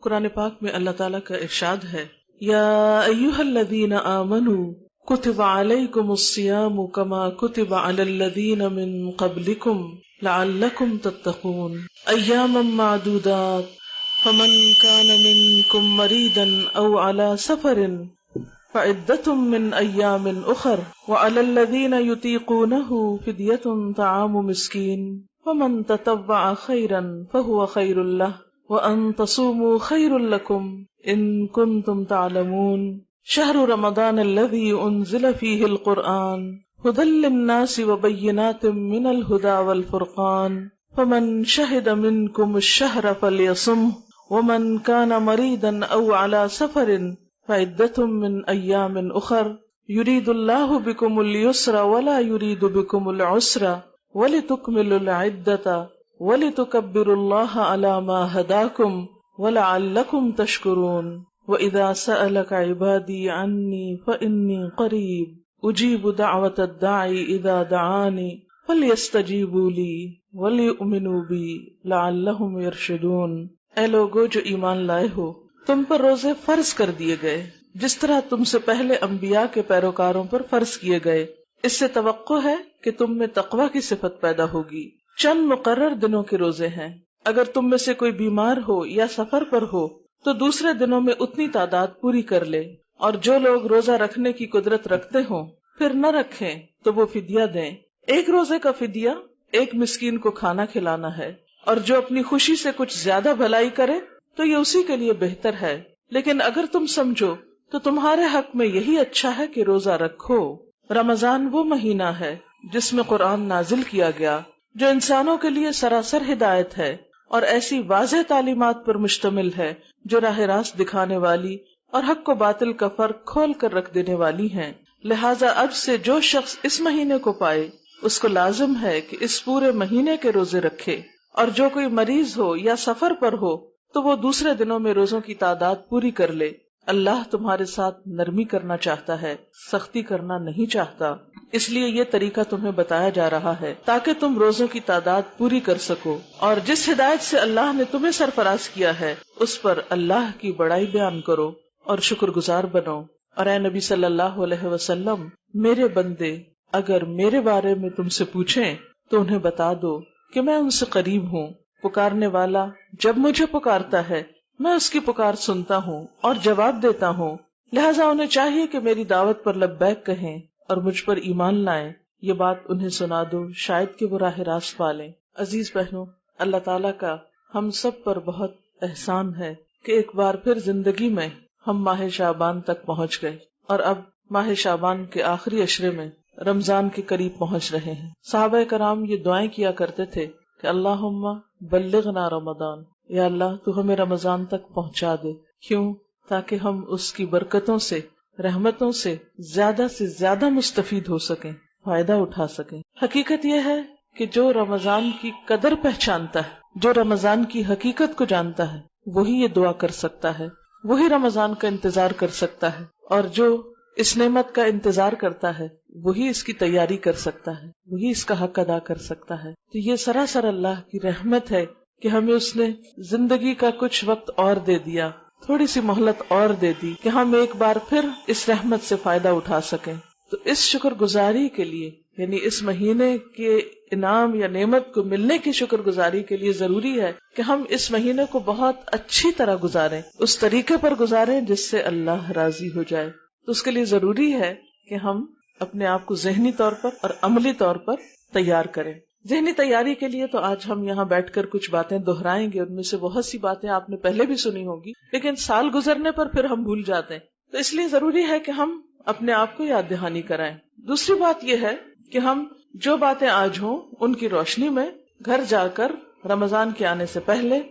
قرآن پاک میں اللہ تعالیٰ کا ارشاد ہے، یا ایھا الذین آمنوا کتب علیکم الصیام کما کتب علی الذین من قبلکم لعلکم تتقون ایاما معدودات فمن کان منکم مریضا او علی سفر فعدۃ من ایام اخر وعلی الذین یطیقونہ فدیۃ طعام مسکین ومن تطوع خیرا فہو خیر لہ وَأَن تَصُومُوا خَيْرٌ لَكُمْ إِن كُنتُمْ تَعْلَمُونَ شَهْرُ رَمَضَانَ الَّذِي أُنزِلَ فِيهِ الْقُرْآنُ هُدًى لِّلنَّاسِ وَبَيِّنَاتٍ مِّنَ الْهُدَى وَالْفُرْقَانِ فَمَن شَهِدَ مِنكُمُ الشَّهْرَ فَلْيَصُمْهُ وَمَن كَانَ مَرِيضًا أَوْ عَلَى سَفَرٍ فَعِدَّةٌ مِّنْ أَيَّامٍ أُخَرَ يُرِيدُ اللَّهُ بِكُمُ الْيُسْرَ وَلَا يُرِيدُ بِكُمُ الْعُسْرَ وَلِتُكْمِلُوا الْعِدَّةَ وَلِتُكَبِّرُوا اللَّهَ عَلَى مَا هَدَاكُمْ وَلَعَلَّكُمْ تَشْكُرُونَ وَإِذَا سَأَلَكَ عِبَادِي عَنِّي فَإِنِّي قَرِيبٌ أُجِيبُ دَعْوَةَ الدَّاعِ إِذَا دَعَانِ فَلْيَسْتَجِيبُوا لِي وَلْيُؤْمِنُوا بِي لَعَلَّهُمْ يَرْشُدُونَ اے لوگو جو ایمان لائے ہو، تم پر روزے فرض کر دیے گئے جس طرح تم سے پہلے انبیاء کے پیروکاروں پر فرض کیے گئے۔ اس سے توقع ہے کہ تم میں تقوی کی صفت پیدا ہوگی۔ چند مقرر دنوں کے روزے ہیں، اگر تم میں سے کوئی بیمار ہو یا سفر پر ہو تو دوسرے دنوں میں اتنی تعداد پوری کر لے، اور جو لوگ روزہ رکھنے کی قدرت رکھتے ہوں پھر نہ رکھیں تو وہ فدیہ دیں۔ ایک روزے کا فدیہ ایک مسکین کو کھانا کھلانا ہے، اور جو اپنی خوشی سے کچھ زیادہ بھلائی کرے تو یہ اسی کے لیے بہتر ہے، لیکن اگر تم سمجھو تو تمہارے حق میں یہی اچھا ہے کہ روزہ رکھو۔ رمضان وہ مہینہ ہے جس میں قرآن نازل کیا گیا، جو انسانوں کے لیے سراسر ہدایت ہے اور ایسی واضح تعلیمات پر مشتمل ہے جو راہ راست دکھانے والی اور حق کو باطل کا فرق کھول کر رکھ دینے والی ہیں۔ لہٰذا اب سے جو شخص اس مہینے کو پائے اس کو لازم ہے کہ اس پورے مہینے کے روزے رکھے، اور جو کوئی مریض ہو یا سفر پر ہو تو وہ دوسرے دنوں میں روزوں کی تعداد پوری کر لے۔ اللہ تمہارے ساتھ نرمی کرنا چاہتا ہے، سختی کرنا نہیں چاہتا، اس لیے یہ طریقہ تمہیں بتایا جا رہا ہے تاکہ تم روزوں کی تعداد پوری کر سکو، اور جس ہدایت سے اللہ نے تمہیں سرفراز کیا ہے اس پر اللہ کی بڑائی بیان کرو اور شکر گزار بنو۔ اور اے نبی صلی اللہ علیہ وسلم، میرے بندے اگر میرے بارے میں تم سے پوچھیں تو انہیں بتا دو کہ میں ان سے قریب ہوں، پکارنے والا جب مجھے پکارتا ہے میں اس کی پکار سنتا ہوں اور جواب دیتا ہوں، لہٰذا انہیں چاہیے کہ میری دعوت پر لبیک کہیں اور مجھ پر ایمان لائیں۔ یہ بات انہیں سنا دو شاید کہ وہ راہ راست پالیں۔ عزیز بہنوں، اللہ تعالیٰ کا ہم سب پر بہت احسان ہے کہ ایک بار پھر زندگی میں ہم ماہ شعبان تک پہنچ گئے، اور اب ماہ شعبان کے آخری عشرے میں رمضان کے قریب پہنچ رہے ہیں۔ صحابہ کرام یہ دعائیں کیا کرتے تھے کہ اللہم بلغنا رمضان، یا اللہ تو ہمیں رمضان تک پہنچا دے۔ کیوں؟ تاکہ ہم اس کی برکتوں سے، رحمتوں سے زیادہ مستفید ہو سکیں، فائدہ اٹھا سکیں۔ حقیقت یہ ہے کہ جو رمضان کی قدر پہچانتا ہے، جو رمضان کی حقیقت کو جانتا ہے، وہی یہ دعا کر سکتا ہے، وہی رمضان کا انتظار کر سکتا ہے، اور جو اس نعمت کا انتظار کرتا ہے وہی اس کی تیاری کر سکتا ہے، وہی اس کا حق ادا کر سکتا ہے۔ تو یہ سراسر اللہ کی رحمت ہے کہ ہمیں اس نے زندگی کا کچھ وقت اور دے دیا، تھوڑی سی مہلت اور دے دی کہ ہم ایک بار پھر اس رحمت سے فائدہ اٹھا سکیں۔ تو اس شکر گزاری کے لیے، یعنی اس مہینے کے انعام یا نعمت کو ملنے کی شکر گزاری کے لیے ضروری ہے کہ ہم اس مہینے کو بہت اچھی طرح گزاریں، اس طریقے پر گزاریں جس سے اللہ راضی ہو جائے۔ تو اس کے لیے ضروری ہے کہ ہم اپنے آپ کو ذہنی طور پر اور عملی طور پر تیار کریں۔ ذہنی تیاری کے لیے تو آج ہم یہاں بیٹھ کر کچھ باتیں دہرائیں گے، ان میں سے بہت سی باتیں آپ نے پہلے بھی سنی ہوگی، لیکن سال گزرنے پر پھر ہم بھول جاتے ہیں، تو اس لیے ضروری ہے کہ ہم اپنے آپ کو یاد دہانی کرائیں۔ دوسری بات یہ ہے کہ ہم جو باتیں آج ہوں ان کی روشنی میں گھر جا کر رمضان کے آنے سے پہلے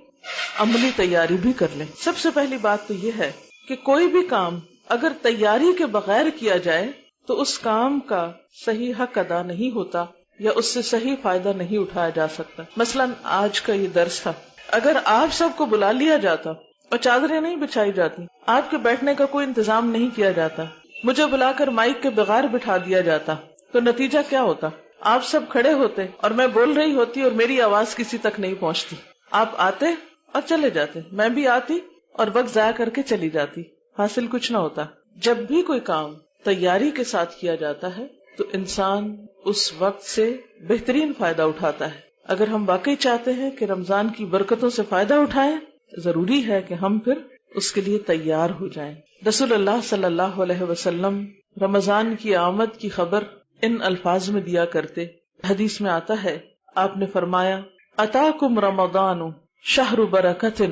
عملی تیاری بھی کر لیں۔ سب سے پہلی بات تو یہ ہے کہ کوئی بھی کام اگر تیاری کے بغیر کیا جائے تو اس کام کا صحیح حق ادا نہیں ہوتا یا اس سے صحیح فائدہ نہیں اٹھایا جا سکتا۔ مثلا آج کا یہ درس تھا، اگر آپ سب کو بلا لیا جاتا اور چادریں نہیں بچھائی جاتی، آپ کے بیٹھنے کا کوئی انتظام نہیں کیا جاتا، مجھے بلا کر مائک کے بغیر بٹھا دیا جاتا، تو نتیجہ کیا ہوتا؟ آپ سب کھڑے ہوتے اور میں بول رہی ہوتی اور میری آواز کسی تک نہیں پہنچتی، آپ آتے اور چلے جاتے، میں بھی آتی اور وقت ضائع کر کے چلی جاتی، حاصل کچھ نہ ہوتا. جب بھی کوئی کام تیاری کے ساتھ کیا جاتا ہے تو انسان اس وقت سے بہترین فائدہ اٹھاتا ہے. اگر ہم واقعی چاہتے ہیں کہ رمضان کی برکتوں سے فائدہ اٹھائیں، ضروری ہے کہ ہم پھر اس کے لیے تیار ہو جائیں. رسول اللہ صلی اللہ علیہ وسلم رمضان کی آمد کی خبر ان الفاظ میں دیا کرتے. حدیث میں آتا ہے، آپ نے فرمایا، اتاکم رمضان شہر برکت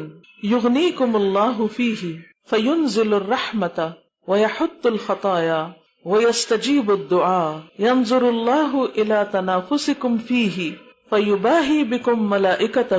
یغنیکم اللہ فیہ فینزل الرحمت ویحط الخطایا ویستجیب الدعاء ینظر اللہ الی تنافسکم فیہ فیباہی بکم ملائکتہ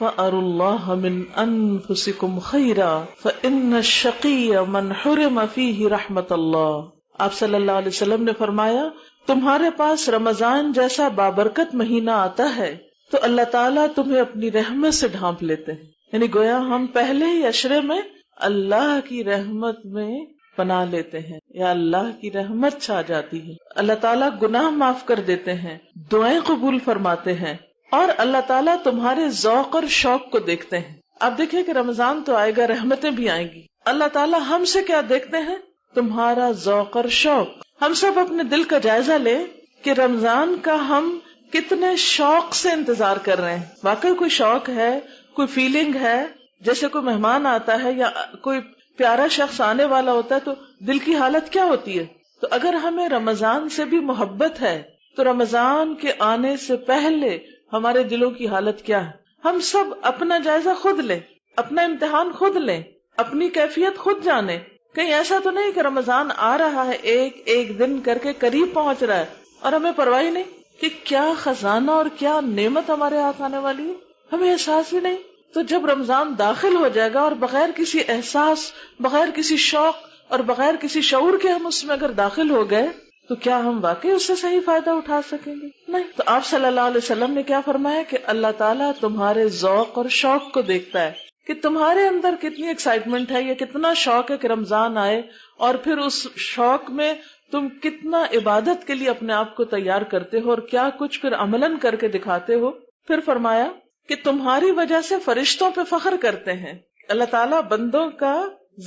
فَأَرُوا اللَّهَ مِنْ أَنفُسِكُمْ خَيْرًا فَإِنَّ الشَّقِيَّ مَنْ حُرِمَ فِيهِ رَحْمَةَ اللَّهِ. آپ صلی اللہ علیہ وسلم نے فرمایا، تمہارے پاس رمضان جیسا بابرکت مہینہ آتا ہے تو اللہ تعالیٰ تمہیں اپنی رحمت سے ڈھانپ لیتے ہیں. یعنی گویا ہم پہلے ہی عشرے میں اللہ کی رحمت میں پناہ لیتے ہیں یا اللہ کی رحمت چھا جاتی ہے. اللہ تعالیٰ گناہ معاف کر دیتے ہیں، دعائیں قبول فرماتے ہیں، اور اللہ تعالیٰ تمہارے ذوق اور شوق کو دیکھتے ہیں. آپ دیکھیں کہ رمضان تو آئے گا، رحمتیں بھی آئیں گی. اللہ تعالیٰ ہم سے کیا دیکھتے ہیں؟ تمہارا ذوق اور شوق. ہم سب اپنے دل کا جائزہ لیں کہ رمضان کا ہم کتنے شوق سے انتظار کر رہے ہیں. واقعی کوئی شوق ہے، کوئی فیلنگ ہے، جیسے کوئی مہمان آتا ہے یا کوئی پیارا شخص آنے والا ہوتا ہے تو دل کی حالت کیا ہوتی ہے. تو اگر ہمیں رمضان سے بھی محبت ہے تو رمضان کے آنے سے پہلے ہمارے دلوں کی حالت کیا ہے؟ ہم سب اپنا جائزہ خود لیں، اپنا امتحان خود لیں، اپنی کیفیت خود جانیں. کہیں ایسا تو نہیں کہ رمضان آ رہا ہے، ایک ایک دن کر کے قریب پہنچ رہا ہے اور ہمیں پرواہ نہیں کہ کیا خزانہ اور کیا نعمت ہمارے ہاتھ آنے والی ہے، ہمیں احساس ہی نہیں. تو جب رمضان داخل ہو جائے گا اور بغیر کسی احساس، بغیر کسی شوق اور بغیر کسی شعور کے ہم اس میں اگر داخل ہو گئے تو کیا ہم واقعی اس سے صحیح فائدہ اٹھا سکیں گے؟ نہیں. تو آپ صلی اللہ علیہ وسلم نے کیا فرمایا کہ اللہ تعالیٰ تمہارے ذوق اور شوق کو دیکھتا ہے کہ تمہارے اندر کتنی ایکسائٹمنٹ ہے، یا کتنا شوق ہے کہ رمضان آئے، اور پھر اس شوق میں تم کتنا عبادت کے لیے اپنے آپ کو تیار کرتے ہو اور کیا کچھ پھر عملاً کر کے دکھاتے ہو. پھر فرمایا کہ تمہاری وجہ سے فرشتوں پہ فخر کرتے ہیں. اللہ تعالیٰ بندوں کا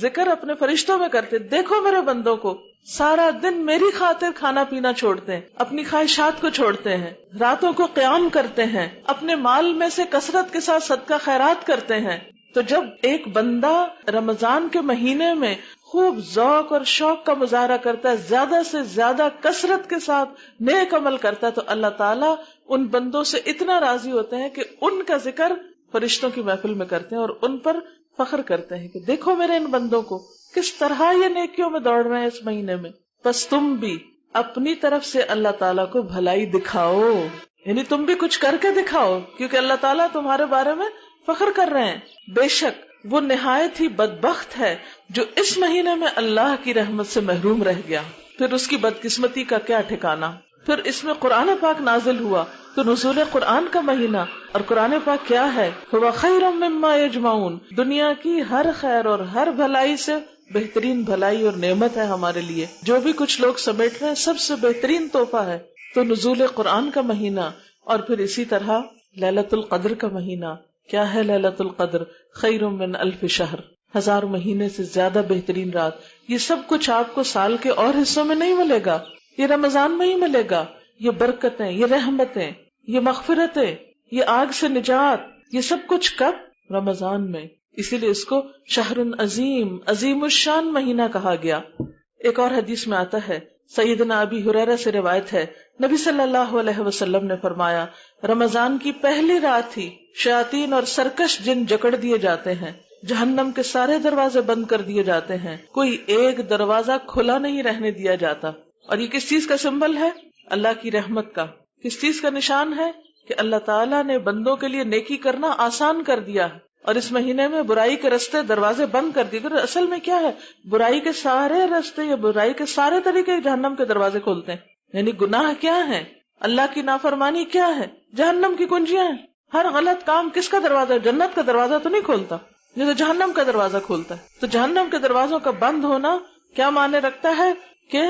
ذکر اپنے فرشتوں میں کرتے، دیکھو میرے بندوں کو، سارا دن میری خاطر کھانا پینا چھوڑتے ہیں، اپنی خواہشات کو چھوڑتے ہیں، راتوں کو قیام کرتے ہیں، اپنے مال میں سے کثرت کے ساتھ صدقہ خیرات کرتے ہیں. تو جب ایک بندہ رمضان کے مہینے میں خوب ذوق اور شوق کا مظاہرہ کرتا ہے، زیادہ سے زیادہ کثرت کے ساتھ نیک عمل کرتا ہے، تو اللہ تعالیٰ ان بندوں سے اتنا راضی ہوتے ہیں کہ ان کا ذکر فرشتوں کی محفل میں کرتے ہیں اور ان پر فخر کرتے ہیں کہ دیکھو میرے ان بندوں کو کس طرح یہ نیکیوں میں دوڑ رہے ہیں اس مہینے میں. بس تم بھی اپنی طرف سے اللہ تعالیٰ کو بھلائی دکھاؤ، یعنی تم بھی کچھ کر کے دکھاؤ، کیونکہ اللہ تعالیٰ تمہارے بارے میں فخر کر رہے ہیں. بے شک وہ نہایت ہی بدبخت ہے جو اس مہینے میں اللہ کی رحمت سے محروم رہ گیا. پھر اس کی بدقسمتی کا کیا ٹھکانہ. پھر اس میں قرآن پاک نازل ہوا تو نزول قرآن کا مہینہ، اور قرآن پاک کیا ہے؟ هو خیر مما یجمعون، دنیا کی ہر خیر اور ہر بھلائی سے بہترین بھلائی اور نعمت ہے ہمارے لیے. جو بھی کچھ لوگ سمیٹ رہے ہیں سب سے بہترین تحفہ ہے. تو نزول قرآن کا مہینہ، اور پھر اسی طرح لیلۃ القدر کا مہینہ. کیا ہے لیلۃ القدر؟ خیر من الف شہر، 1000 مہینے سے زیادہ بہترین رات. یہ سب کچھ آپ کو سال کے اور حصوں میں نہیں ملے گا، یہ رمضان میں ہی ملے گا. یہ برکتیں، یہ رحمتیں، یہ مغفرتیں، یہ آگ سے نجات، یہ سب کچھ کب؟ رمضان میں. اسی لیے اس کو شہر عظیم، عظیم الشان مہینہ کہا گیا. ایک اور حدیث میں آتا ہے، سیدنا ابی ہریرہ سے روایت ہے، نبی صلی اللہ علیہ وسلم نے فرمایا، رمضان کی پہلی رات ہی شیاطین اور سرکش جن جکڑ دیے جاتے ہیں، جہنم کے سارے دروازے بند کر دیے جاتے ہیں، کوئی ایک دروازہ کھلا نہیں رہنے دیا جاتا. اور یہ کس چیز کا سمبل ہے؟ اللہ کی رحمت کا. کس چیز کا نشان ہے؟ کہ اللہ تعالیٰ نے بندوں کے لیے نیکی کرنا آسان کر دیا، اور اس مہینے میں برائی کے رستے دروازے بند کر دیے. اصل میں کیا ہے؟ برائی کے سارے رستے یا برائی کے سارے طریقے جہنم کے دروازے کھولتے ہیں. یعنی گناہ کیا ہے؟ اللہ کی نافرمانی کیا ہے؟ جہنم کی کنجیاں ہیں. ہر غلط کام کس کا دروازہ؟ جنت کا دروازہ تو نہیں کھولتا، یہ تو جہنم کا دروازہ کھولتا ہے. تو جہنم کے دروازوں کا بند ہونا کیا معنی رکھتا ہے؟ کہ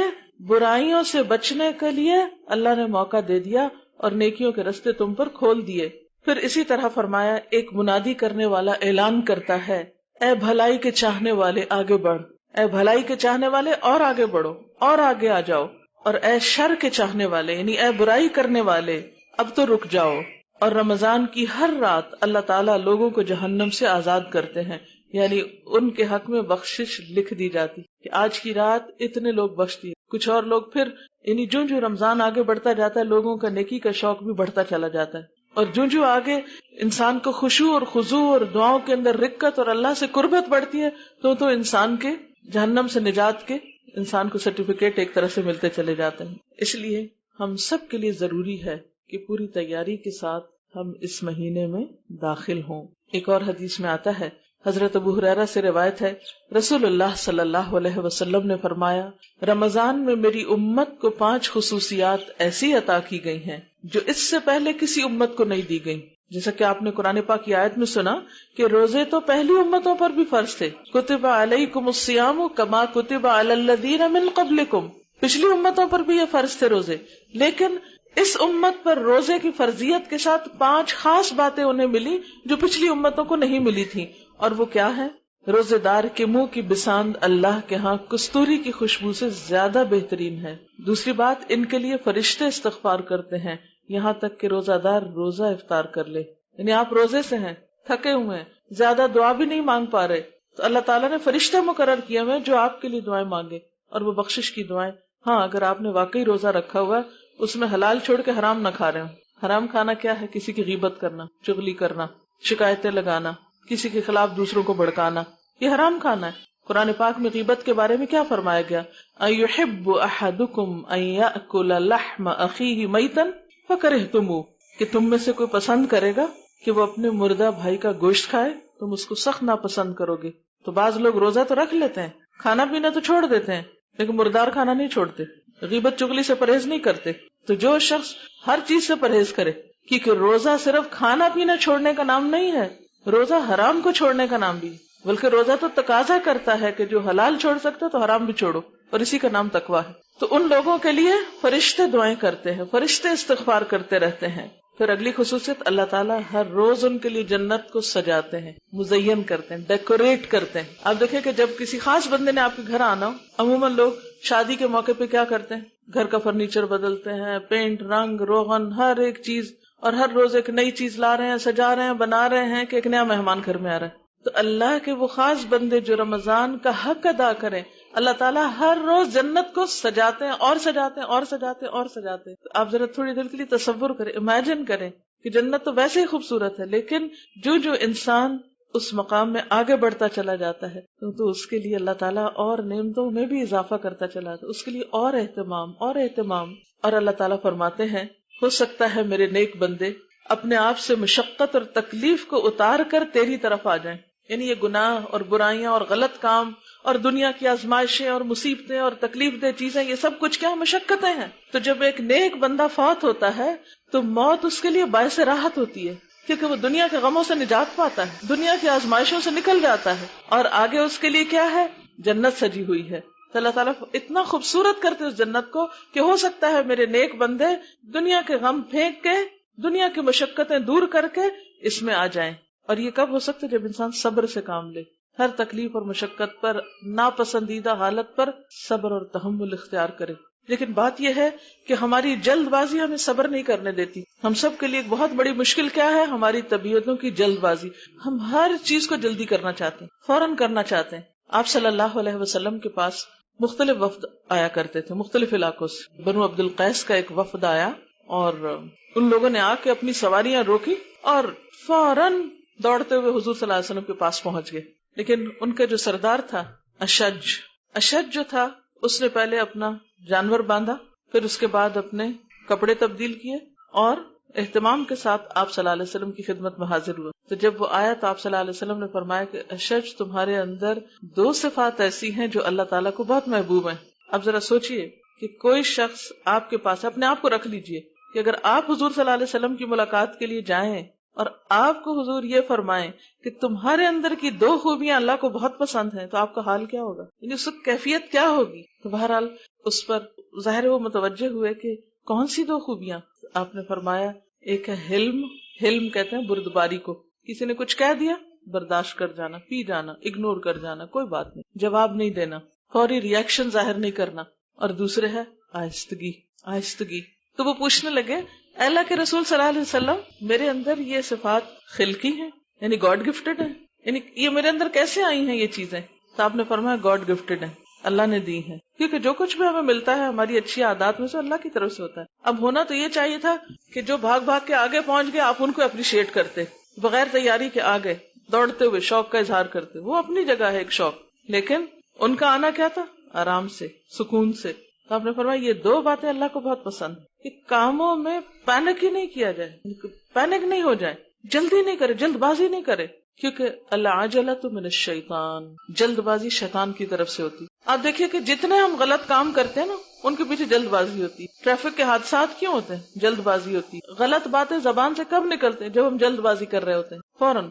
برائیوں سے بچنے کے لیے اللہ نے موقع دے دیا اور نیکیوں کے رستے تم پر کھول دیے. پھر اسی طرح فرمایا، ایک منادی کرنے والا اعلان کرتا ہے، اے بھلائی کے چاہنے والے آگے بڑھ، اے بھلائی کے چاہنے والے اور آگے بڑھو اور آگے آ جاؤ، اور اے شر کے چاہنے والے یعنی اے برائی کرنے والے اب تو رک جاؤ۔ اور رمضان کی ہر رات اللہ تعالیٰ لوگوں کو جہنم سے آزاد کرتے ہیں، یعنی ان کے حق میں بخشش لکھ دی جاتی کہ آج کی رات اتنے لوگ بخش دیے۔ کچھ اور لوگ پھر یعنی جو رمضان آگے بڑھتا جاتا ہے لوگوں کا نیکی کا شوق بھی بڑھتا چلا جاتا ہے، اور جو آگے انسان کو خشوع اور خضوع اور دعاؤں کے اندر رکت اور اللہ سے قربت بڑھتی ہے تو انسان کے جہنم سے نجات کے انسان کو سرٹیفکیٹ ایک طرح سے ملتے چلے جاتے ہیں۔ اس لیے ہم سب کے لیے ضروری ہے کہ پوری تیاری کے ساتھ ہم اس مہینے میں داخل ہوں۔ ایک اور حدیث میں آتا ہے، حضرت ابو ہریرہ سے روایت ہے، رسول اللہ صلی اللہ علیہ وسلم نے فرمایا، رمضان میں میری امت کو 5 خصوصیات ایسی عطا کی گئی ہیں جو اس سے پہلے کسی امت کو نہیں دی گئی۔ جیسا کہ آپ نے قرآن پاک کی آیت میں سنا کہ روزے تو پہلی امتوں پر بھی فرض تھے، کتب علیکم الصیام کما کتب علی الذین من قبلکم، پچھلی امتوں پر بھی یہ فرض تھے روزے، لیکن اس امت پر روزے کی فرضیت کے ساتھ 5 خاص باتیں انہیں ملی جو پچھلی امتوں کو نہیں ملی تھی، اور وہ کیا ہے؟ روزے دار کے منہ کی بساند اللہ کے ہاں کستوری کی خوشبو سے زیادہ بہترین ہے۔ دوسری بات، ان کے لیے فرشتے استغفار کرتے ہیں یہاں تک کہ روزہ دار روزہ افطار کر لے، یعنی آپ روزے سے ہیں، تھکے ہوئے ہیں، زیادہ دعا بھی نہیں مانگ پا رہے، تو اللہ تعالیٰ نے فرشتے مقرر کیے ہوئے جو آپ کے لیے دعائیں مانگے، اور وہ بخشش کی دعائیں۔ ہاں، اگر آپ نے واقعی روزہ رکھا ہوا ہے، اس میں حلال چھوڑ کے حرام نہ کھا رہے ہوں۔ حرام کھانا کیا ہے؟ کسی کی غیبت کرنا، چغلی کرنا، شکایتیں لگانا، کسی کے خلاف دوسروں کو بھڑکانا، یہ حرام کھانا ہے۔ قرآن پاک میں غیبت کے بارے میں کیا فرمایا گیا؟ اَيُحِبُّ أَحَدُكُمْ أَن يَأْكُلَ لَحْمَ أَخِيهِ مَيْتًا فَكَرِهْتُمُوهُ، کہ تم میں سے کوئی پسند کرے گا کہ وہ اپنے مردہ بھائی کا گوشت کھائے، تم اس کو سخت ناپسند کرو گے۔ تو بعض لوگ روزہ تو رکھ لیتے ہیں، کھانا پینا تو چھوڑ دیتے ہیں، لیکن مردار کھانا نہیں چھوڑتے، غیبت چغلی سے پرہیز نہیں کرتے۔ تو جو شخص ہر چیز سے پرہیز کرے، کیونکہ روزہ صرف کھانا پینا چھوڑنے کا نام نہیں ہے، روزہ حرام کو چھوڑنے کا نام بھی، بلکہ روزہ تو تقاضا کرتا ہے کہ جو حلال چھوڑ سکتا تو حرام بھی چھوڑو، اور اسی کا نام تقویٰ ہے۔ تو ان لوگوں کے لیے فرشتے دعائیں کرتے ہیں، فرشتے استغفار کرتے رہتے ہیں۔ پھر اگلی خصوصیت، اللہ تعالیٰ ہر روز ان کے لیے جنت کو سجاتے ہیں، مزین کرتے ہیں، ڈیکوریٹ کرتے ہیں۔ آپ دیکھیں کہ جب کسی خاص بندے نے آپ کے گھر آنا ہو، عموماً لوگ شادی کے موقع پہ کیا کرتے ہیں؟ گھر کا فرنیچر بدلتے ہیں، پینٹ، رنگ روغن، ہر ایک چیز، اور ہر روز ایک نئی چیز لا رہے ہیں، سجا رہے ہیں، بنا رہے ہیں کہ ایک نیا مہمان گھر میں آ رہا ہے۔ تو اللہ کے وہ خاص بندے جو رمضان کا حق ادا کریں، اللہ تعالیٰ ہر روز جنت کو سجاتے ہیں اور سجاتے ہیں اور سجاتے ہیں اور سجاتے ہیں۔ تو آپ ذرا تھوڑی دیر کے لیے تصور کریں، امیجن کریں کہ جنت تو ویسے ہی خوبصورت ہے، لیکن جو انسان اس مقام میں آگے بڑھتا چلا جاتا ہے تو اس کے لیے اللہ تعالیٰ اور نعمتوں میں بھی اضافہ کرتا چلا جاتا ہے، اس کے لیے اور اہتمام اور اہتمام۔ اور اللہ تعالیٰ فرماتے ہیں، ہو سکتا ہے میرے نیک بندے اپنے آپ سے مشقت اور تکلیف کو اتار کر تیری طرف آ جائیں، یعنی یہ گناہ اور برائیاں اور غلط کام اور دنیا کی آزمائشیں اور مصیبتیں اور تکلیف دہ چیزیں، یہ سب کچھ کیا مشقتیں ہیں۔ تو جب ایک نیک بندہ فوت ہوتا ہے تو موت اس کے لیے باعث راحت ہوتی ہے، کیونکہ وہ دنیا کے غموں سے نجات پاتا ہے، دنیا کی آزمائشوں سے نکل جاتا ہے، اور آگے اس کے لیے کیا ہے؟ جنت سجی ہوئی ہے۔ تو اللہ تعالیٰ اتنا خوبصورت کرتے اس جنت کو کہ ہو سکتا ہے میرے نیک بندے دنیا کے غم پھینک کے، دنیا کی مشقتیں دور کر کے اس میں آ جائیں۔ اور یہ کب ہو سکتا ہے؟ جب انسان صبر سے کام لے، ہر تکلیف اور مشقت پر، ناپسندیدہ حالت پر صبر اور تحمل اختیار کرے۔ لیکن بات یہ ہے کہ ہماری جلد بازی ہمیں صبر نہیں کرنے دیتی۔ ہم سب کے لیے ایک بہت بڑی مشکل کیا ہے؟ ہماری طبیعتوں کی جلد بازی۔ ہم ہر چیز کو جلدی کرنا چاہتے ہیں، فوراً کرنا چاہتے ہیں۔ آپ صلی اللہ علیہ وسلم کے پاس مختلف وفد آیا کرتے تھے، مختلف علاقوں سے۔ بنو عبد القیس کا ایک وفد آیا اور ان لوگوں نے آ کے اپنی سواریاں روکی اور فوراً دوڑتے ہوئے حضور صلی اللہ علیہ وسلم کے پاس پہنچ گئے۔ لیکن ان کا جو سردار تھا اشج جو تھا، اس نے پہلے اپنا جانور باندھا، پھر اس کے بعد اپنے کپڑے تبدیل کیے اور اہتمام کے ساتھ آپ صلی اللہ علیہ وسلم کی خدمت میں حاضر ہوا۔ تو جب وہ آیا تو آپ صلی اللہ علیہ وسلم نے فرمایا کہ اشج، تمہارے اندر 2 صفات ایسی ہیں جو اللہ تعالیٰ کو بہت محبوب ہیں۔ اب ذرا سوچئے کہ کوئی شخص آپ کے پاس، اپنے آپ کو رکھ لیجئے کہ اگر آپ حضور صلی اللہ علیہ وسلم کی ملاقات کے لیے جائیں اور آپ کو حضور یہ فرمائیں کہ تمہارے اندر کی 2 خوبیاں اللہ کو بہت پسند ہیں، تو آپ کا حال کیا ہوگا؟ یعنی اس وقت کیفیت کیا ہوگی؟ تو بہرحال اس پر ظاہر وہ متوجہ ہوئے کہ کون سی 2 خوبیاں؟ آپ نے فرمایا ایک ہے حلم کہتے ہیں بردباری کو، کسی نے کچھ کہہ دیا برداشت کر جانا، پی جانا، اگنور کر جانا، کوئی بات نہیں، جواب نہیں دینا، فوری ریئیکشن ظاہر نہیں کرنا. اور دوسرے ہے آہستگی. آہستگی. تو وہ پوچھنے لگے اے اللہ کے رسول صلی اللہ علیہ وسلم، میرے اندر یہ صفات خلقی ہیں، یعنی گاڈ گفٹڈ ہیں، یعنی یہ میرے اندر کیسے آئی ہیں یہ چیزیں؟ تو آپ نے فرمایا گاڈ گفٹڈ ہیں، اللہ نے دی ہیں، کیونکہ جو کچھ بھی ہمیں ملتا ہے ہماری اچھی عادات میں سے اللہ کی طرف سے ہوتا ہے. اب ہونا تو یہ چاہیے تھا کہ جو بھاگ بھاگ کے آگے پہنچ گئے آپ ان کو اپریشیٹ کرتے، بغیر تیاری کے آگے دوڑتے ہوئے شوق کا اظہار کرتے. وہ اپنی جگہ ہے ایک شوق، لیکن ان کا آنا کیا تھا؟ آرام سے، سکون سے. تو آپ نے فرمایا یہ دو باتیں اللہ کو بہت پسند ہیں کہ کاموں میں پینک ہی نہیں کیا جائے، پینک نہیں ہو جائے، جلدی نہیں کرے، جلد بازی نہیں کرے، کیونکہ العجلۃ من الشیطان، جلد بازی شیطان کی طرف سے ہوتی. آپ دیکھیے کہ جتنے ہم غلط کام کرتے ہیں نا ان کے پیچھے جلد بازی ہوتی. ٹریفک کے حادثات کیوں ہوتے ہیں؟ جلد بازی ہوتی. غلط باتیں زبان سے کب نکلتے ہیں؟ جب ہم جلد بازی کر رہے ہوتے ہیں،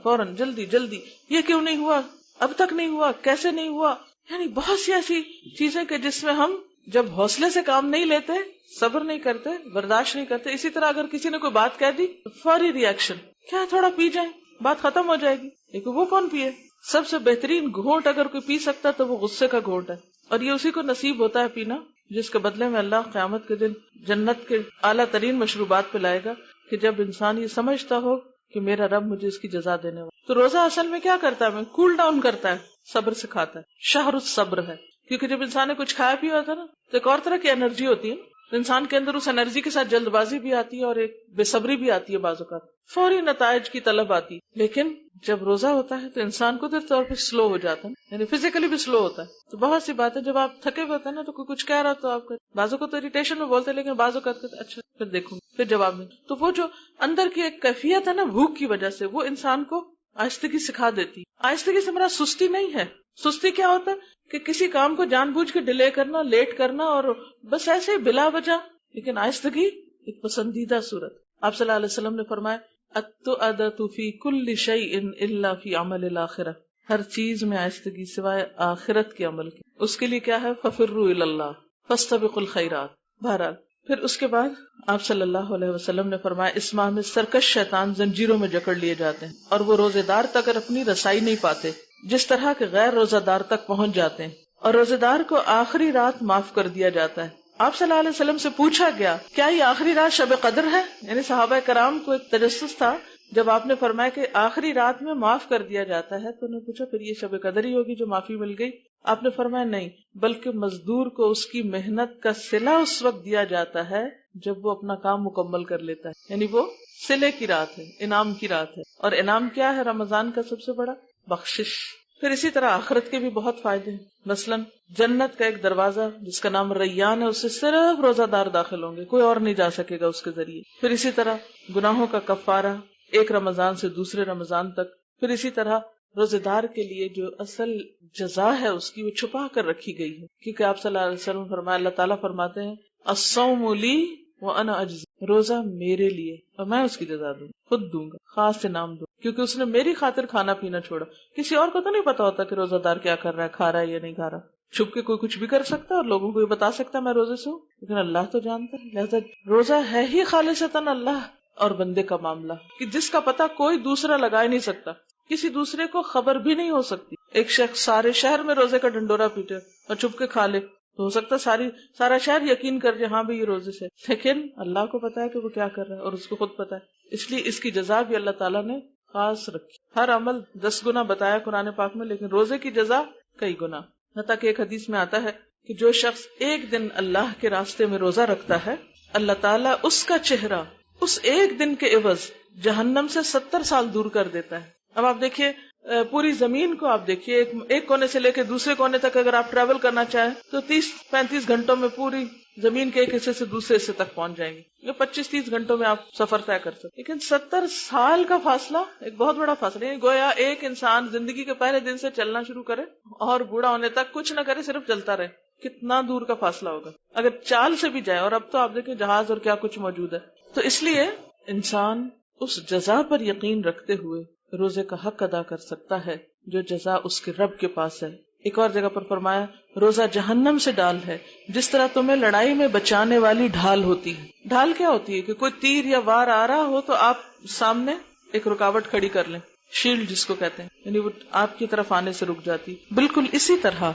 فوراً جلدی جلدی، یہ کیوں نہیں ہوا، اب تک نہیں ہوا، کیسے نہیں ہوا. یعنی بہت سی ایسی چیزیں کہ جس میں ہم جب حوصلے سے کام نہیں لیتے، صبر نہیں کرتے، برداشت نہیں کرتے. اسی طرح اگر کسی نے کوئی بات کہہ دی، فوری ریئیکشن، کیا تھوڑا پی جائیں بات ختم ہو جائے گی. لیکن وہ کون پیے؟ سب سے بہترین گھونٹ اگر کوئی پی سکتا تو وہ غصے کا گھونٹ ہے، اور یہ اسی کو نصیب ہوتا ہے پینا جس کے بدلے میں اللہ قیامت کے دن جنت کے اعلیٰ ترین مشروبات پلائے گا، کہ جب انسان یہ سمجھتا ہو کہ میرا رب مجھے اس کی جزا دینے والا. تو روزہ اصل میں کیا کرتا ہے؟ میں کول ڈاؤن کرتا ہے، صبر سکھاتا ہے، شہر الصبر ہے. کیونکہ جب انسان نے کچھ کھایا پیا ہوتا ہے نا تو ایک اور طرح کی انرجی ہوتی ہے، تو انسان کے اندر اس انرجی کے ساتھ جلد بازی بھی آتی ہے اور ایک بے صبری بھی آتی ہے، بعض اوقات فوری نتائج کی طلب آتی. لیکن جب روزہ ہوتا ہے تو انسان قدرتی طور پہ سلو ہو جاتا ہے، یعنی فزیکلی بھی سلو ہوتا ہے. تو بہت سی باتیں جب آپ تھکے ہوئے ہوتے ہیں نا تو کوئی کچھ کہہ رہا تو آپ بعضوں کو تو اریٹیشن میں بولتے ہیں، لیکن بعضوں کا اچھا پھر دیکھوں پھر جواب نہیں. تو وہ جو اندر کی ایک کیفیت ہے نا بھوک کی وجہ سے، وہ انسان کو آہستگی سکھا دیتی. آہستگی سے میرا سستی نہیں ہے. سستی کیا ہوتا ہے کہ کسی کام کو جان بوجھ کے ڈیلے کرنا، لیٹ کرنا، اور بس ایسے بلا وجہ. لیکن آہستگی ایک پسندیدہ صورت. آپ صلی اللہ علیہ وسلم نے فرمایا التؤدۃ فی کل شیء الا فی عمل الآخرہ، ہر چیز میں آہستگی سوائے آخرت کے عمل کے. اس کے لیے کیا ہے؟ ففروا الی اللہ فاستبقوا الخیرات. بہرحال پھر اس کے بعد آپ صلی اللہ علیہ وسلم نے فرمایا اس ماہ میں سرکش شیطان زنجیروں میں جکڑ لیے جاتے ہیں اور وہ روزے دار تک اپنی رسائی نہیں پاتے جس طرح کے غیر روزہ دار تک پہنچ جاتے ہیں، اور روزے دار کو آخری رات معاف کر دیا جاتا ہے. آپ صلی اللہ علیہ وسلم سے پوچھا گیا کیا یہ آخری رات شب قدر ہے؟ یعنی صحابہ کرام کو ایک تجسس تھا جب آپ نے فرمایا کہ آخری رات میں معاف کر دیا جاتا ہے، تو انہوں نے پوچھا پھر یہ شب قدر ہی ہوگی جو معافی مل گئی؟ آپ نے فرمایا نہیں، بلکہ مزدور کو اس کی محنت کا صلہ اس وقت دیا جاتا ہے جب وہ اپنا کام مکمل کر لیتا ہے. یعنی وہ صلے کی رات ہے، انعام کی رات ہے. اور انعام کیا ہے رمضان کا؟ سب سے بڑا بخشش. پھر اسی طرح آخرت کے بھی بہت فائدے ہیں. مثلا جنت کا ایک دروازہ جس کا نام ریان ہے، اس سے صرف روزہ دار داخل ہوں گے، کوئی اور نہیں جا سکے گا اس کے ذریعے. پھر اسی طرح گناہوں کا کفارہ ایک رمضان سے دوسرے رمضان تک. پھر اسی طرح روزے دار کے لیے جو اصل جزا ہے اس کی وہ چھپا کر رکھی گئی ہے، کیونکہ آپ صلی اللہ علیہ وسلم فرمایا، اللہ تعالیٰ فرماتے ہیں الصوم لی وانا اجزی، روزہ میرے لیے اور میں اس کی جزا دوں، خود دوں گا، خاص انعام دوں، کیونکہ اس نے میری خاطر کھانا پینا چھوڑا. کسی اور کو تو نہیں پتا ہوتا کہ روزہ دار کیا کر رہا ہے، کھا رہا ہے یا نہیں کھا رہا. چھپ کے کوئی کچھ بھی کر سکتا ہے اور لوگوں کو یہ بتا سکتا ہے میں روزے سے ہوں، لیکن اللہ تو جانتا ہے. لہذا روزہ ہے ہی خالصتاً اللہ اور بندے کا معاملہ، کہ جس کا پتہ کوئی دوسرا لگا ہی نہیں سکتا، کسی دوسرے کو خبر بھی نہیں ہو سکتی. ایک شخص سارے شہر میں روزے کا ڈنڈورا پیٹے اور چھپ کے کھا لے تو ہو سکتا سارا شہر یقین کر جائے ہاں بھی یہ روزے سے، لیکن اللہ کو پتا ہے کہ وہ کیا کر رہا ہے اور اس کو خود پتا ہے. اس لیے اس کی جزا بھی اللہ تعالیٰ نے خاص رکھی. ہر عمل 10 گنا بتایا قرآن پاک میں، لیکن روزے کی جزا کئی گنا. حتیٰ کہ ایک حدیث میں آتا ہے کہ جو شخص ایک دن اللہ کے راستے میں روزہ رکھتا ہے، اللہ تعالیٰ اس کا چہرہ اس ایک دن کے عوض جہنم سے 70 سال دور کر دیتا ہے. اب آپ دیکھیے پوری زمین کو آپ دیکھیے، ایک کونے سے لے کے دوسرے کونے تک اگر آپ ٹریول کرنا چاہیں تو 30-35 گھنٹوں میں پوری زمین کے ایک حصے سے دوسرے حصے تک پہنچ جائیں گے. یہ 25-30 گھنٹوں میں آپ سفر طے کر سکتے. لیکن 70 سال کا فاصلہ ایک بہت بڑا فاصلہ ہے. گویا ایک انسان زندگی کے پہلے دن سے چلنا شروع کرے اور بوڑھا ہونے تک کچھ نہ کرے، صرف چلتا رہے. کتنا دور کا فاصلہ ہوگا اگر چال سے بھی جائے. اور اب تو آپ دیکھیں جہاز اور کیا کچھ موجود ہے. تو اس لیے انسان اس جزا پر یقین رکھتے ہوئے روزے کا حق ادا کر سکتا ہے جو جزا اس کے رب کے پاس ہے. ایک اور جگہ پر فرمایا روزہ جہنم سے ڈال ہے جس طرح تمہیں لڑائی میں بچانے والی ڈھال ہوتی ہے. ڈھال کیا ہوتی ہے؟ کہ کوئی تیر یا وار آ رہا ہو تو آپ سامنے ایک رکاوٹ کھڑی کر لیں. شیلڈ جس کو کہتے ہیں، یعنی وہ آپ کی طرف آنے سے رک جاتی. بالکل اسی طرح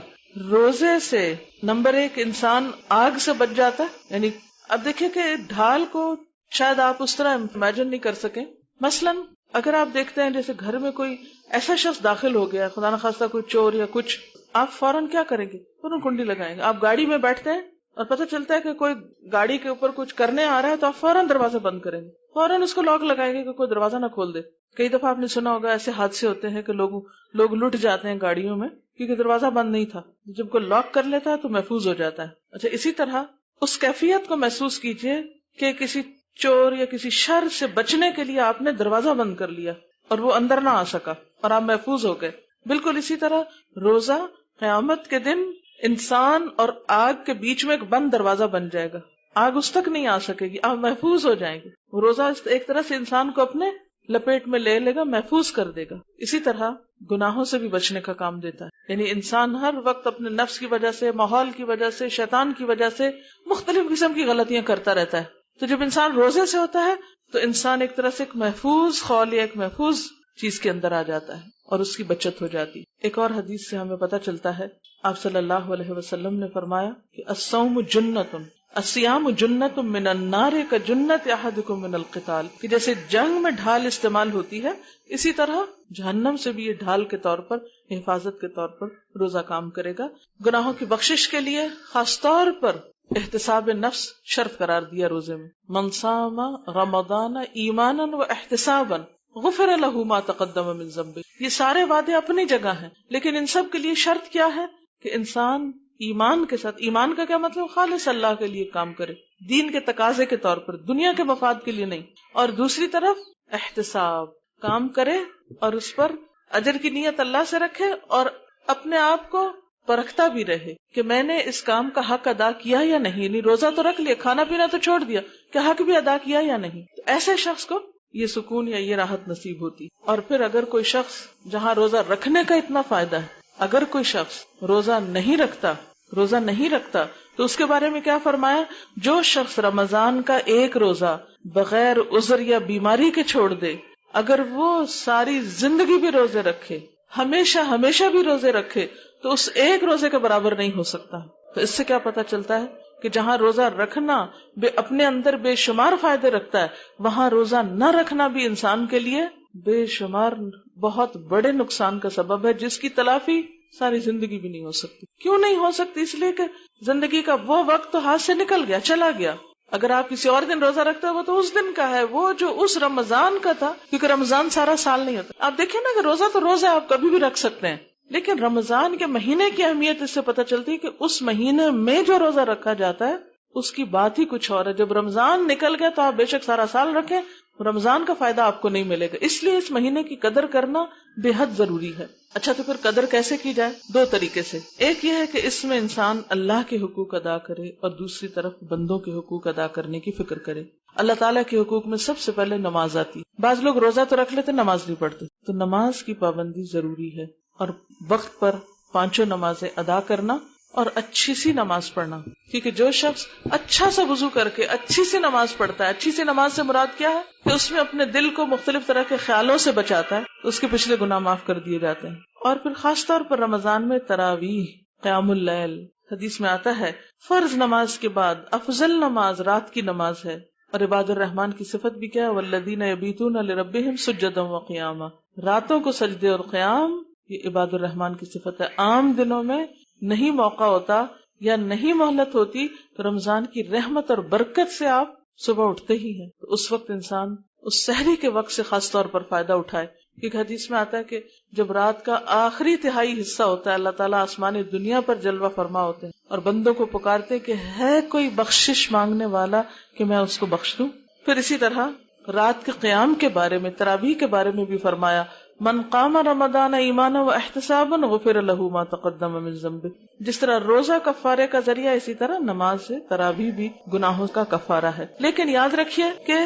روزے سے نمبر 1 انسان آگ سے بچ جاتا ہے. یعنی اب دیکھیں کہ ڈھال کو شاید آپ اس طرح امیجن نہیں کر سکیں. مثلا اگر آپ دیکھتے ہیں جیسے گھر میں کوئی ایسا شخص داخل ہو گیا، خدا نخواستہ کوئی چور یا کچھ، آپ فوراً کیا کریں گے؟ فوراً کنڈی لگائیں گے. آپ گاڑی میں بیٹھتے ہیں اور پتہ چلتا ہے کہ کوئی گاڑی کے اوپر کچھ کرنے آ رہا ہے تو آپ فوراً دروازہ بند کریں گے، فوراً اس کو لاک لگائیں گے کہ کوئی دروازہ نہ کھول دے. کئی دفعہ آپ نے سنا ہوگا ایسے حادثے ہوتے ہیں کہ لوگ لٹ جاتے ہیں گاڑیوں میں کیونکہ دروازہ بند نہیں تھا. جب کوئی لاک کر لیتا ہے تو محفوظ ہو جاتا ہے. اچھا، اسی طرح اس کیفیت کو محسوس کیجئے کہ کسی چور یا کسی شر سے بچنے کے لیے آپ نے دروازہ بند کر لیا اور وہ اندر نہ آ سکا اور آپ محفوظ ہو گئے. بالکل اسی طرح روزہ قیامت کے دن انسان اور آگ کے بیچ میں ایک بند دروازہ بن جائے گا. آگ اس تک نہیں آ سکے گی، آپ محفوظ ہو جائیں گے. روزہ ایک طرح سے انسان کو اپنے لپیٹ میں لے لے گا، محفوظ کر دے گا. اسی طرح گناہوں سے بھی بچنے کا کام دیتا ہے. یعنی انسان ہر وقت اپنے نفس کی وجہ سے، ماحول کی وجہ سے، شیطان کی وجہ سے مختلف قسم کی غلطیاں کرتا رہتا ہے. تو جب انسان روزے سے ہوتا ہے تو انسان ایک طرح سے ایک محفوظ خول یا ایک محفوظ چیز کے اندر آ جاتا ہے اور اس کی بچت ہو جاتی. ایک اور حدیث سے ہمیں پتہ چلتا ہے، آپ صلی اللہ علیہ وسلم نے فرمایا کہ الصوم جنۃ، الصیام جنۃ من النار کجنۃ احدکم من القتال، کہ جیسے جنگ میں ڈھال استعمال ہوتی ہے اسی طرح جہنم سے بھی یہ ڈھال کے طور پر، حفاظت کے طور پر روزہ کام کرے گا. گناہوں کی بخشش کے لیے خاص طور پر احتساب نفس شرط قرار دیا روزے میں. من صام رمضان ایمانا و احتسابا غفر له ما تقدم من ذنبه. یہ سارے وعدے اپنی جگہ ہیں لیکن ان سب کے لیے شرط کیا ہے کہ انسان ایمان کے ساتھ، ایمان کا کیا مطلب؟ خالص اللہ کے لیے کام کرے، دین کے تقاضے کے طور پر، دنیا کے مفاد کے لیے نہیں. اور دوسری طرف احتساب، کام کرے اور اس پر اجر کی نیت اللہ سے رکھے اور اپنے آپ کو پرکھتا بھی رہے کہ میں نے اس کام کا حق ادا کیا یا نہیں. یعنی روزہ تو رکھ لیا، کھانا پینا تو چھوڑ دیا، کہ حق بھی ادا کیا یا نہیں. ایسے شخص کو یہ سکون یا یہ راحت نصیب ہوتی. اور پھر اگر کوئی شخص، جہاں روزہ رکھنے کا اتنا فائدہ ہے، اگر کوئی شخص روزہ نہیں رکھتا تو اس کے بارے میں کیا فرمایا؟ جو شخص رمضان کا ایک روزہ بغیر عذر یا بیماری کے چھوڑ دے، اگر وہ ساری زندگی بھی روزے رکھے، ہمیشہ بھی روزے رکھے، تو اس ایک روزے کے برابر نہیں ہو سکتا. تو اس سے کیا پتا چلتا ہے کہ جہاں روزہ رکھنا اپنے اندر بے شمار فائدے رکھتا ہے، وہاں روزہ نہ رکھنا بھی انسان کے لیے بے شمار بہت بڑے نقصان کا سبب ہے، جس کی تلافی ساری زندگی بھی نہیں ہو سکتی. کیوں نہیں ہو سکتی؟ اس لیے کہ زندگی کا وہ وقت تو ہاتھ سے نکل گیا، چلا گیا. اگر آپ کسی اور دن روزہ رکھتے ہو وہ تو اس دن کا ہے، وہ جو اس رمضان کا تھا، کیونکہ رمضان سارا سال نہیں ہوتا. آپ دیکھیں نا کہ روزہ تو روزہ آپ کبھی بھی رکھ سکتے ہیں، لیکن رمضان کے مہینے کی اہمیت اس سے پتہ چلتی ہے کہ اس مہینے میں جو روزہ رکھا جاتا ہے اس کی بات ہی کچھ اور ہے. جب رمضان نکل گیا تو آپ بے شک سارا سال رکھیں، رمضان کا فائدہ آپ کو نہیں ملے گا. اس لیے اس مہینے کی قدر کرنا بے حد ضروری ہے. اچھا، تو پھر قدر کیسے کی جائے؟ 2 طریقے سے. ایک یہ ہے کہ اس میں انسان اللہ کے حقوق ادا کرے اور دوسری طرف بندوں کے حقوق ادا کرنے کی فکر کرے. اللہ تعالیٰ کے حقوق میں سب سے پہلے نماز آتی. بعض لوگ روزہ تو رکھ لیتے، نماز نہیں پڑھتے. تو نماز کی پابندی ضروری ہے اور وقت پر 5 نمازیں ادا کرنا اور اچھی سی نماز پڑھنا. کیونکہ جو شخص اچھا سا وضو کر کے اچھی سی نماز پڑھتا ہے، اچھی سی نماز سے مراد کیا ہے کہ اس میں اپنے دل کو مختلف طرح کے خیالوں سے بچاتا ہے، تو اس کے پچھلے گناہ معاف کر دیے جاتے ہیں. اور پھر خاص طور پر رمضان میں تراویح، قیام اللیل، حدیث میں آتا ہے فرض نماز کے بعد افضل نماز رات کی نماز ہے. اور عباد الرحمن کی صفت بھی کیا ہے؟ والذین یبیتون لربہم سجدا وقیاما. راتوں کو سجدے اور قیام، یہ عباد الرحمن کی صفت ہے. عام دنوں میں نہیں موقع ہوتا یا نہیں مہلت ہوتی تو رمضان کی رحمت اور برکت سے آپ صبح اٹھتے ہی ہیں. تو اس وقت انسان اس سحری کے وقت سے خاص طور پر فائدہ اٹھائے. کیونکہ حدیث میں آتا ہے کہ جب رات کا آخری تہائی حصہ ہوتا ہے، اللہ تعالیٰ آسمان دنیا پر جلوہ فرما ہوتے ہیں اور بندوں کو پکارتے کہ ہے کوئی بخشش مانگنے والا کہ میں اس کو بخش دوں. پھر اسی طرح رات کے قیام کے بارے میں، تراویح کے بارے میں بھی فرمایا من قام رمضان ایمانا و احتسابا غفر له ما تقدم من ذنبه. جس طرح روزہ کفارے کا ذریعہ، اسی طرح نماز سے تراویح بھی گناہوں کا کفارہ ہے. لیکن یاد رکھیے کہ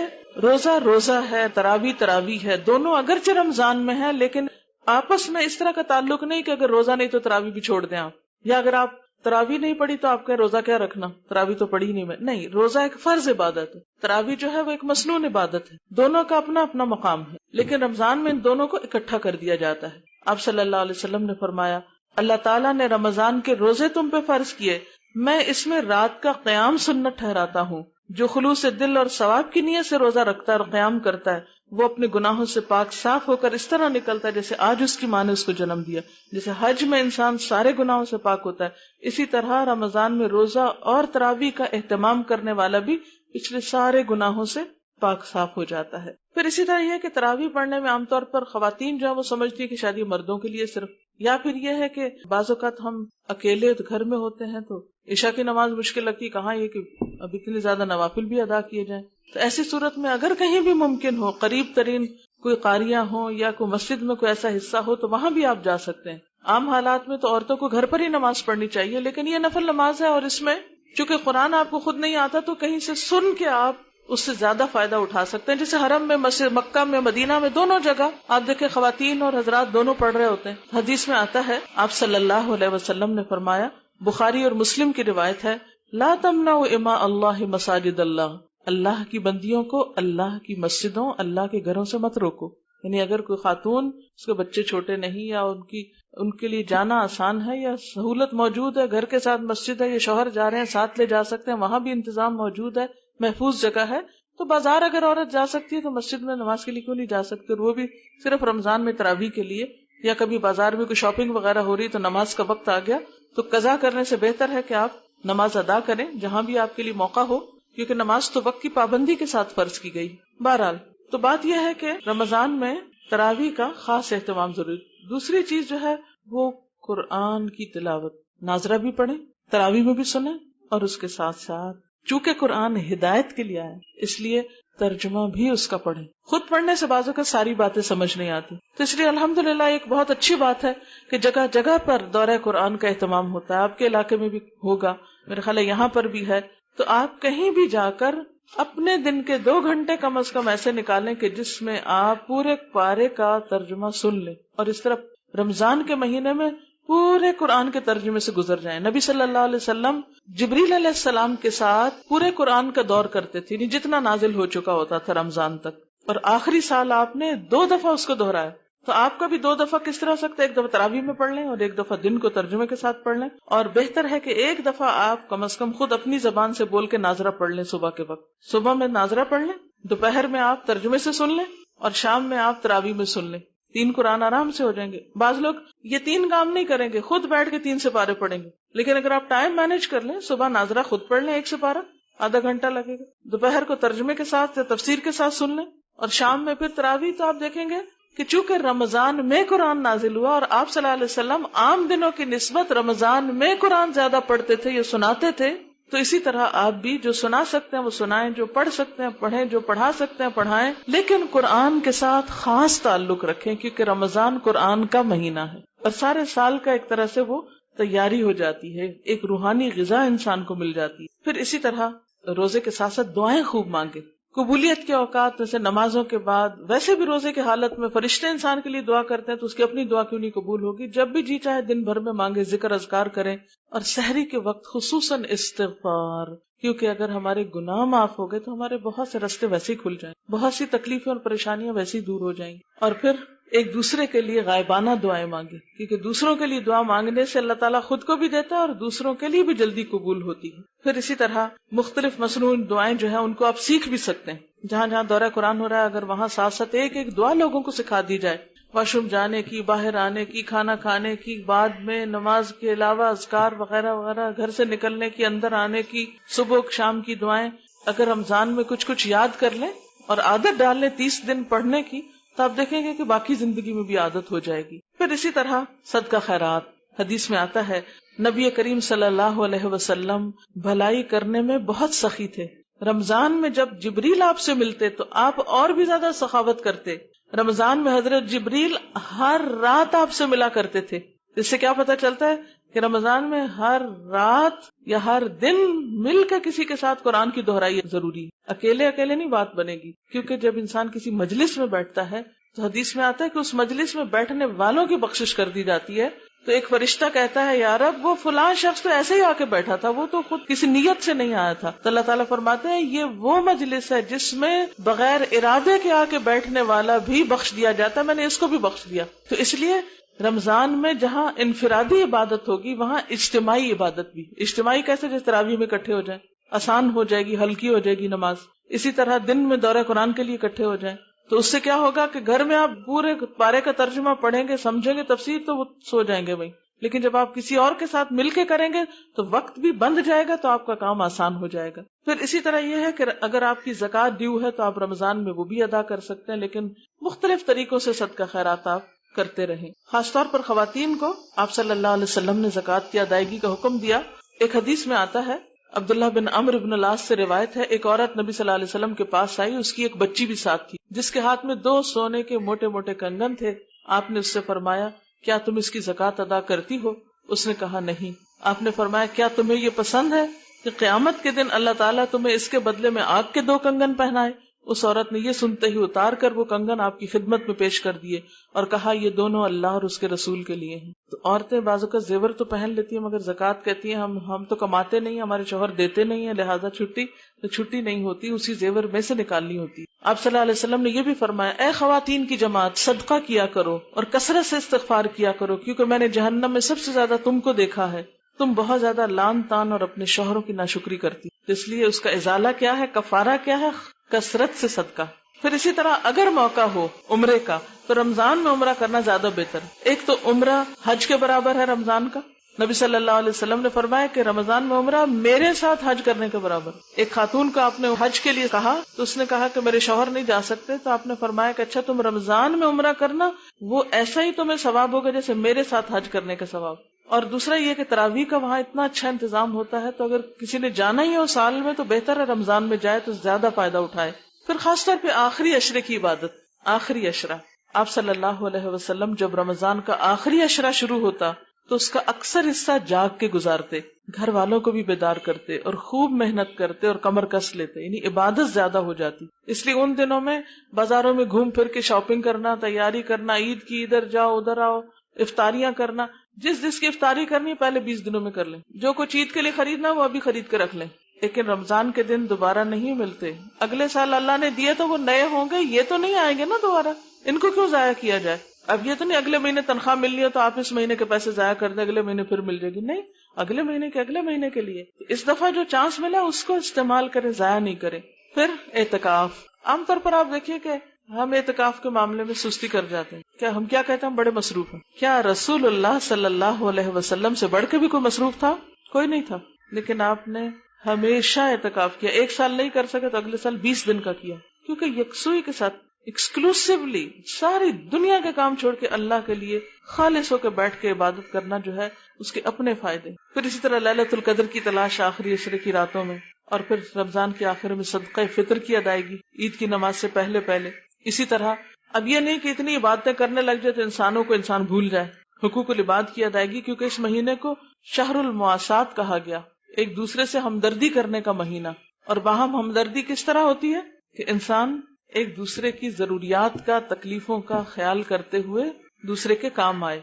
روزہ روزہ ہے، تراویح تراویح ہے. دونوں اگرچہ رمضان میں ہے لیکن آپس میں اس طرح کا تعلق نہیں کہ اگر روزہ نہیں تو تراویح بھی چھوڑ دیں آپ، یا اگر آپ تراویح نہیں پڑھی تو آپ کا روزہ کیا رکھنا، تراویح تو پڑھی نہیں میں. نہیں، روزہ ایک فرض عبادت ہے، تراویح جو ہے وہ ایک مسنون عبادت ہے. دونوں کا اپنا اپنا مقام ہے. لیکن رمضان میں ان دونوں کو اکٹھا کر دیا جاتا ہے. آپ صلی اللہ علیہ وسلم نے فرمایا اللہ تعالیٰ نے رمضان کے روزے تم پہ فرض کیے، میں اس میں رات کا قیام سنت ٹھہراتا ہوں. جو خلوص دل اور ثواب کی نیت سے روزہ رکھتا ہے اور قیام کرتا ہے وہ اپنے گناہوں سے پاک صاف ہو کر اس طرح نکلتا ہے جیسے آج اس کی ماں نے اس کو جنم دیا. جیسے حج میں انسان سارے گناہوں سے پاک ہوتا ہے، اسی طرح رمضان میں روزہ اور تراویح کا اہتمام کرنے والا بھی پچھلے سارے گناہوں سے پاک صاف ہو جاتا ہے. پھر اسی طرح یہ ہے کہ تراویح پڑھنے میں عام طور پر خواتین جو ہے وہ سمجھتی ہے کہ شاید یہ مردوں کے لیے صرف، یا پھر یہ ہے کہ بعض اوقات ہم اکیلے گھر میں ہوتے ہیں تو عشاء کی نماز مشکل لگتی، کہاں یہ کہ اب اتنی زیادہ نوافل بھی ادا کیے جائیں. تو ایسی صورت میں اگر کہیں بھی ممکن ہو، قریب ترین کوئی قاریاں ہوں یا کوئی مسجد میں کوئی ایسا حصہ ہو تو وہاں بھی آپ جا سکتے ہیں. عام حالات میں تو عورتوں کو گھر پر ہی نماز پڑھنی چاہیے، لیکن یہ نفل نماز ہے اور اس میں چونکہ قرآن آپ کو خود نہیں آتا تو کہیں سے سن کے آپ اس سے زیادہ فائدہ اٹھا سکتے ہیں. جیسے حرم میں، مسجد مکہ میں، مدینہ میں، دونوں جگہ آپ دیکھیں خواتین اور حضرات دونوں پڑھ رہے ہوتے ہیں. حدیث میں آتا ہے آپ صلی اللہ علیہ وسلم نے فرمایا، بخاری اور مسلم کی روایت ہے، لا تمنعوا اماء اللہ مساجد اللہ، اللہ کی بندیوں کو اللہ کی مسجدوں، اللہ کے گھروں سے مت روکو. یعنی اگر کوئی خاتون، اس کے بچے چھوٹے نہیں یا ان کے لیے جانا آسان ہے یا سہولت موجود ہے، گھر کے ساتھ مسجد ہے یا شوہر جا رہے ہیں ساتھ لے جا سکتے ہیں، وہاں بھی انتظام موجود ہے، محفوظ جگہ ہے، تو بازار اگر عورت جا سکتی ہے تو مسجد میں نماز کے لیے کیوں نہیں جا سکتی؟ اور وہ بھی صرف رمضان میں تراویح کے لیے، یا کبھی بازار میں کوئی شاپنگ وغیرہ ہو رہی تو نماز کا وقت آ گیا تو قضا کرنے سے بہتر ہے کہ آپ نماز ادا کریں جہاں بھی آپ کے لیے موقع ہو، کیونکہ نماز تو وقت کی پابندی کے ساتھ فرض کی گئی. بہرحال تو بات یہ ہے کہ رمضان میں تراویح کا خاص اہتمام ضروری. دوسری چیز جو ہے وہ قرآن کی تلاوت، ناظرہ بھی پڑھیں، تراویح میں بھی سنیں، اور اس کے ساتھ ساتھ چونکہ قرآن ہدایت کے لیے آئے اس لیے ترجمہ بھی اس کا پڑھیں. خود پڑھنے سے بعضوں کا ساری باتیں سمجھ نہیں آتی، تو اس لیے الحمدللہ ایک بہت اچھی بات ہے کہ جگہ جگہ پر دورہ قرآن کا اہتمام ہوتا ہے. آپ کے علاقے میں بھی ہوگا، میرے خیال ہے یہاں پر بھی ہے. تو آپ کہیں بھی جا کر اپنے دن کے 2 گھنٹے کم از کم ایسے نکالیں کہ جس میں آپ پورے پارے کا ترجمہ سن لیں، اور اس طرح رمضان کے مہینے میں پورے قرآن کے ترجمے سے گزر جائیں. نبی صلی اللہ علیہ وسلم جبریل علیہ السلام کے ساتھ پورے قرآن کا دور کرتے تھے، جتنا نازل ہو چکا ہوتا تھا رمضان تک، اور آخری سال آپ نے 2 دفعہ اس کو دہرایا. تو آپ کا بھی 2 دفعہ کس طرح ہو سکتا ہے؟ 1 دفعہ تراویح میں پڑھ لیں اور 1 دفعہ دن کو ترجمے کے ساتھ پڑھ لیں. اور بہتر ہے کہ 1 دفعہ آپ کم از کم خود اپنی زبان سے بول کے ناظرہ پڑھ لیں. صبح کے وقت صبح میں ناظرہ پڑھ لیں، دوپہر میں آپ ترجمے سے سن لیں، اور شام میں آپ تراویح میں سن لیں. 3 قرآن آرام سے ہو جائیں گے. بعض لوگ یہ 3 کام نہیں کریں گے، خود بیٹھ کے 3 سپارے پڑھیں گے. لیکن اگر آپ ٹائم مینج کر لیں، صبح ناظرہ خود پڑھ لیں 1 سپارہ، آدھا گھنٹہ لگے گا، دوپہر کو ترجمے کے ساتھ یا تفسیر کے ساتھ سن لیں، اور شام میں پھر تراویح. تو آپ دیکھیں گے کہ چونکہ رمضان میں قرآن نازل ہوا اور آپ صلی اللہ علیہ وسلم عام دنوں کی نسبت رمضان میں قرآن زیادہ پڑھتے تھے یا سناتے تھے، تو اسی طرح آپ بھی جو سنا سکتے ہیں وہ سنائیں، جو پڑھ سکتے ہیں پڑھیں، جو پڑھا سکتے ہیں پڑھائیں، لیکن قرآن کے ساتھ خاص تعلق رکھیں کیونکہ رمضان قرآن کا مہینہ ہے اور سارے سال کا ایک طرح سے وہ تیاری ہو جاتی ہے، ایک روحانی غذا انسان کو مل جاتی ہے. پھر اسی طرح روزے کے ساتھ ساتھ دعائیں خوب مانگے. قبولیت کے اوقات جیسے نمازوں کے بعد، ویسے بھی روزے کی حالت میں فرشتے انسان کے لیے دعا کرتے ہیں تو اس کی اپنی دعا کیوں نہیں قبول ہوگی؟ جب بھی جی چاہے دن بھر میں مانگے، ذکر اذکار کریں، اور سحری کے وقت خصوصاً استغفار، کیونکہ اگر ہمارے گناہ معاف ہو گئے تو ہمارے بہت سے راستے ویسے ہی کھل جائیں، بہت سی تکلیفیں اور پریشانیاں ویسے ہی دور ہو جائیں. اور پھر ایک دوسرے کے لیے غائبانہ دعائیں مانگے، کیونکہ دوسروں کے لیے دعا مانگنے سے اللہ تعالیٰ خود کو بھی دیتا ہے اور دوسروں کے لیے بھی جلدی قبول ہوتی ہے. پھر اسی طرح مختلف مصنوعی دعائیں جو ہیں ان کو آپ سیکھ بھی سکتے ہیں. جہاں جہاں دورہ قرآن ہو رہا ہے اگر وہاں ساتھ ساتھ ایک ایک دعا لوگوں کو سکھا دی جائے، واش روم جانے کی، باہر آنے کی، کھانا کھانے کی، بعد میں نماز کے علاوہ اذکار وغیرہ وغیرہ، گھر سے نکلنے کی، اندر آنے کی، صبح شام کی دعائیں، اگر رمضان میں کچھ کچھ یاد کر لیں اور عادت ڈال لیں 30 دن پڑھنے کی، تو آپ دیکھیں گے کہ باقی زندگی میں بھی عادت ہو جائے گی. پھر اسی طرح صدقہ خیرات. حدیث میں آتا ہے نبی کریم صلی اللہ علیہ وسلم بھلائی کرنے میں بہت سخی تھے. رمضان میں جب جبریل آپ سے ملتے تو آپ اور بھی زیادہ سخاوت کرتے. رمضان میں حضرت جبریل ہر رات آپ سے ملا کرتے تھے. اس سے کیا پتہ چلتا ہے کہ رمضان میں ہر رات یا ہر دن مل کر کسی کے ساتھ قرآن کی دہرائی ضروری ہے. اکیلے نہیں بات بنے گی، کیونکہ جب انسان کسی مجلس میں بیٹھتا ہے تو حدیث میں آتا ہے کہ اس مجلس میں بیٹھنے والوں کی بخشش کر دی جاتی ہے، تو ایک فرشتہ کہتا ہے یا رب وہ فلاں شخص تو ایسے ہی آ کے بیٹھا تھا، وہ تو خود کسی نیت سے نہیں آیا تھا. تو اللہ تعالیٰ فرماتے ہیں یہ وہ مجلس ہے جس میں بغیر ارادے کے آ کے بیٹھنے والا بھی بخش دیا جاتا ہے، میں نے اس کو بھی بخش دیا. تو اس لیے رمضان میں جہاں انفرادی عبادت ہوگی وہاں اجتماعی عبادت بھی. اجتماعی کیسے؟ جیسے تراویح میں اکٹھے ہو جائیں، آسان ہو جائے گی، ہلکی ہو جائے گی نماز. اسی طرح دن میں دورہ قرآن کے لیے اکٹھے ہو جائیں تو اس سے کیا ہوگا کہ گھر میں آپ پورے پارے کا ترجمہ پڑھیں گے، سمجھیں گے تفسیر تو وہ سو جائیں گے وہیں. لیکن جب آپ کسی اور کے ساتھ مل کے کریں گے تو وقت بھی بند جائے گا، تو آپ کا کام آسان ہو جائے گا. پھر اسی طرح یہ ہے کہ اگر آپ کی زکوٰۃ ڈیو ہے تو آپ رمضان میں وہ بھی ادا کر سکتے ہیں، لیکن مختلف طریقوں سے صدقہ خیرات آپ کرتے رہیں. خاص طور پر خواتین کو آپ صلی اللہ علیہ وسلم نے زکوٰۃ کی ادائیگی کا حکم دیا. ایک حدیث میں آتا ہے، عبداللہ بن عمرو بن العاص سے روایت ہے، ایک عورت نبی صلی اللہ علیہ وسلم کے پاس آئی، اس کی ایک بچی بھی ساتھ تھی جس کے ہاتھ میں 2 سونے کے موٹے موٹے کنگن تھے. آپ نے اس سے فرمایا کیا تم اس کی زکوٰۃ ادا کرتی ہو؟ اس نے کہا نہیں. آپ نے فرمایا کیا تمہیں یہ پسند ہے کہ قیامت کے دن اللہ تعالیٰ تمہیں اس کے بدلے میں آگ کے 2 کنگن پہنائے؟ اس عورت نے یہ سنتے ہی اتار کر وہ کنگن آپ کی خدمت میں پیش کر دیے اور کہا یہ دونوں اللہ اور اس کے رسول کے لیے ہیں. تو عورتیں بعض اوقات زیور تو پہن لیتی ہیں مگر زکوٰۃ کہتی ہیں ہم تو کماتے نہیں، ہمارے شوہر دیتے نہیں ہیں، لہٰذا چھٹی نہیں ہوتی، اسی زیور میں سے نکالنی ہوتی. آپ صلی اللہ علیہ وسلم نے یہ بھی فرمایا اے خواتین کی جماعت، صدقہ کیا کرو اور کثرت سے استغفار کیا کرو، کیونکہ میں نے جہنم میں سب سے زیادہ تم کو دیکھا ہے، تم بہت زیادہ لان تان اور اپنے شوہروں کی ناشکری کرتی. اس لیے اس کا ازالہ کیا ہے، کفارہ کیا ہے؟ کثرت سے صدقہ. پھر اسی طرح اگر موقع ہو عمرے کا تو رمضان میں عمرہ کرنا زیادہ بہتر. ایک تو عمرہ حج کے برابر ہے رمضان کا، نبی صلی اللہ علیہ وسلم نے فرمایا کہ رمضان میں عمرہ میرے ساتھ حج کرنے کے برابر. ایک خاتون کو آپ نے حج کے لیے کہا تو اس نے کہا کہ میرے شوہر نہیں جا سکتے، تو آپ نے فرمایا کہ اچھا تم رمضان میں عمرہ کرنا، وہ ایسا ہی تمہیں ثواب ہوگا جیسے میرے ساتھ حج کرنے کا ثواب. اور دوسرا یہ کہ تراویح کا وہاں اتنا اچھا انتظام ہوتا ہے، تو اگر کسی نے جانا ہی ہو سال میں تو بہتر ہے رمضان میں جائے تو زیادہ فائدہ اٹھائے. پھر خاص طور پہ آخری عشرے کی عبادت. آخری عشرہ، آپ صلی اللہ علیہ وسلم جب رمضان کا آخری عشرہ شروع ہوتا تو اس کا اکثر حصہ جاگ کے گزارتے، گھر والوں کو بھی بیدار کرتے اور خوب محنت کرتے اور کمر کس لیتے، یعنی عبادت زیادہ ہو جاتی. اس لیے ان دنوں میں بازاروں میں گھوم پھر کے شاپنگ کرنا، تیاری کرنا، عید کی ادھر جاؤ ادھر آؤ، افطاریاں کرنا، جس کی افطاری کرنی پہلے 20 دنوں میں کر لیں، جو کچھ عید کے لیے خریدنا وہ ابھی خرید کے رکھ لیں. لیکن رمضان کے دن دوبارہ نہیں ملتے. اگلے سال اللہ نے دیے تو وہ نئے ہوں گے، یہ تو نہیں آئیں گے نا دوبارہ، ان کو کیوں ضائع کیا جائے؟ اب یہ تو نہیں اگلے مہینے تنخواہ ملنی ہے تو آپ اس مہینے کے پیسے ضائع کر دیں، اگلے مہینے پھر مل جائے گی. نہیں، اگلے مہینے کے لیے اس دفعہ جو چانس ملا اس کو استعمال کریں، ضائع نہیں کریں. پھر اعتکاف. عام طور پر آپ دیکھیے کہ ہم اعتکاف کے معاملے میں سستی کر جاتے ہیں. ہم کیا کہتے ہیں؟ ہم بڑے مصروف ہیں. کیا رسول اللہ صلی اللہ علیہ وسلم سے بڑھ کے بھی کوئی مصروف تھا؟ کوئی نہیں تھا. لیکن آپ نے ہمیشہ اعتکاف کیا. 1 سال نہیں کر سکے تو اگلے سال 20 دن کا کیا، کیونکہ یکسوئی کے ساتھ ایکسکلوسیولی ساری دنیا کے کام چھوڑ کے اللہ کے لیے خالص ہو کے بیٹھ کے عبادت کرنا جو ہے اس کے اپنے فائدے. پھر اسی طرح لیلۃ القدر کی تلاش آخری عشرے کی راتوں میں، اور پھر رمضان کے آخر میں صدقہ فطر کی ادائیگی عید کی نماز سے پہلے. اسی طرح اب یہ نہیں کہ اتنی عبادتیں کرنے لگ جائے تو انسانوں کو انسان بھول جائے. حقوق العباد کی ادائیگی، کیونکہ اس مہینے کو شہر المواسات کہا گیا، ایک دوسرے سے ہمدردی کرنے کا مہینہ. اور باہم ہمدردی کس طرح ہوتی ہے کہ انسان ایک دوسرے کی ضروریات کا، تکلیفوں کا خیال کرتے ہوئے دوسرے کے کام آئے.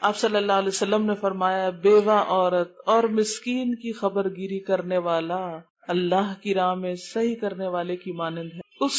آپ صلی اللہ علیہ وسلم نے فرمایا بیوہ عورت اور مسکین کی خبر گیری کرنے والا اللہ کی راہ میں صحیح کرنے والے کی مانند ہے، اس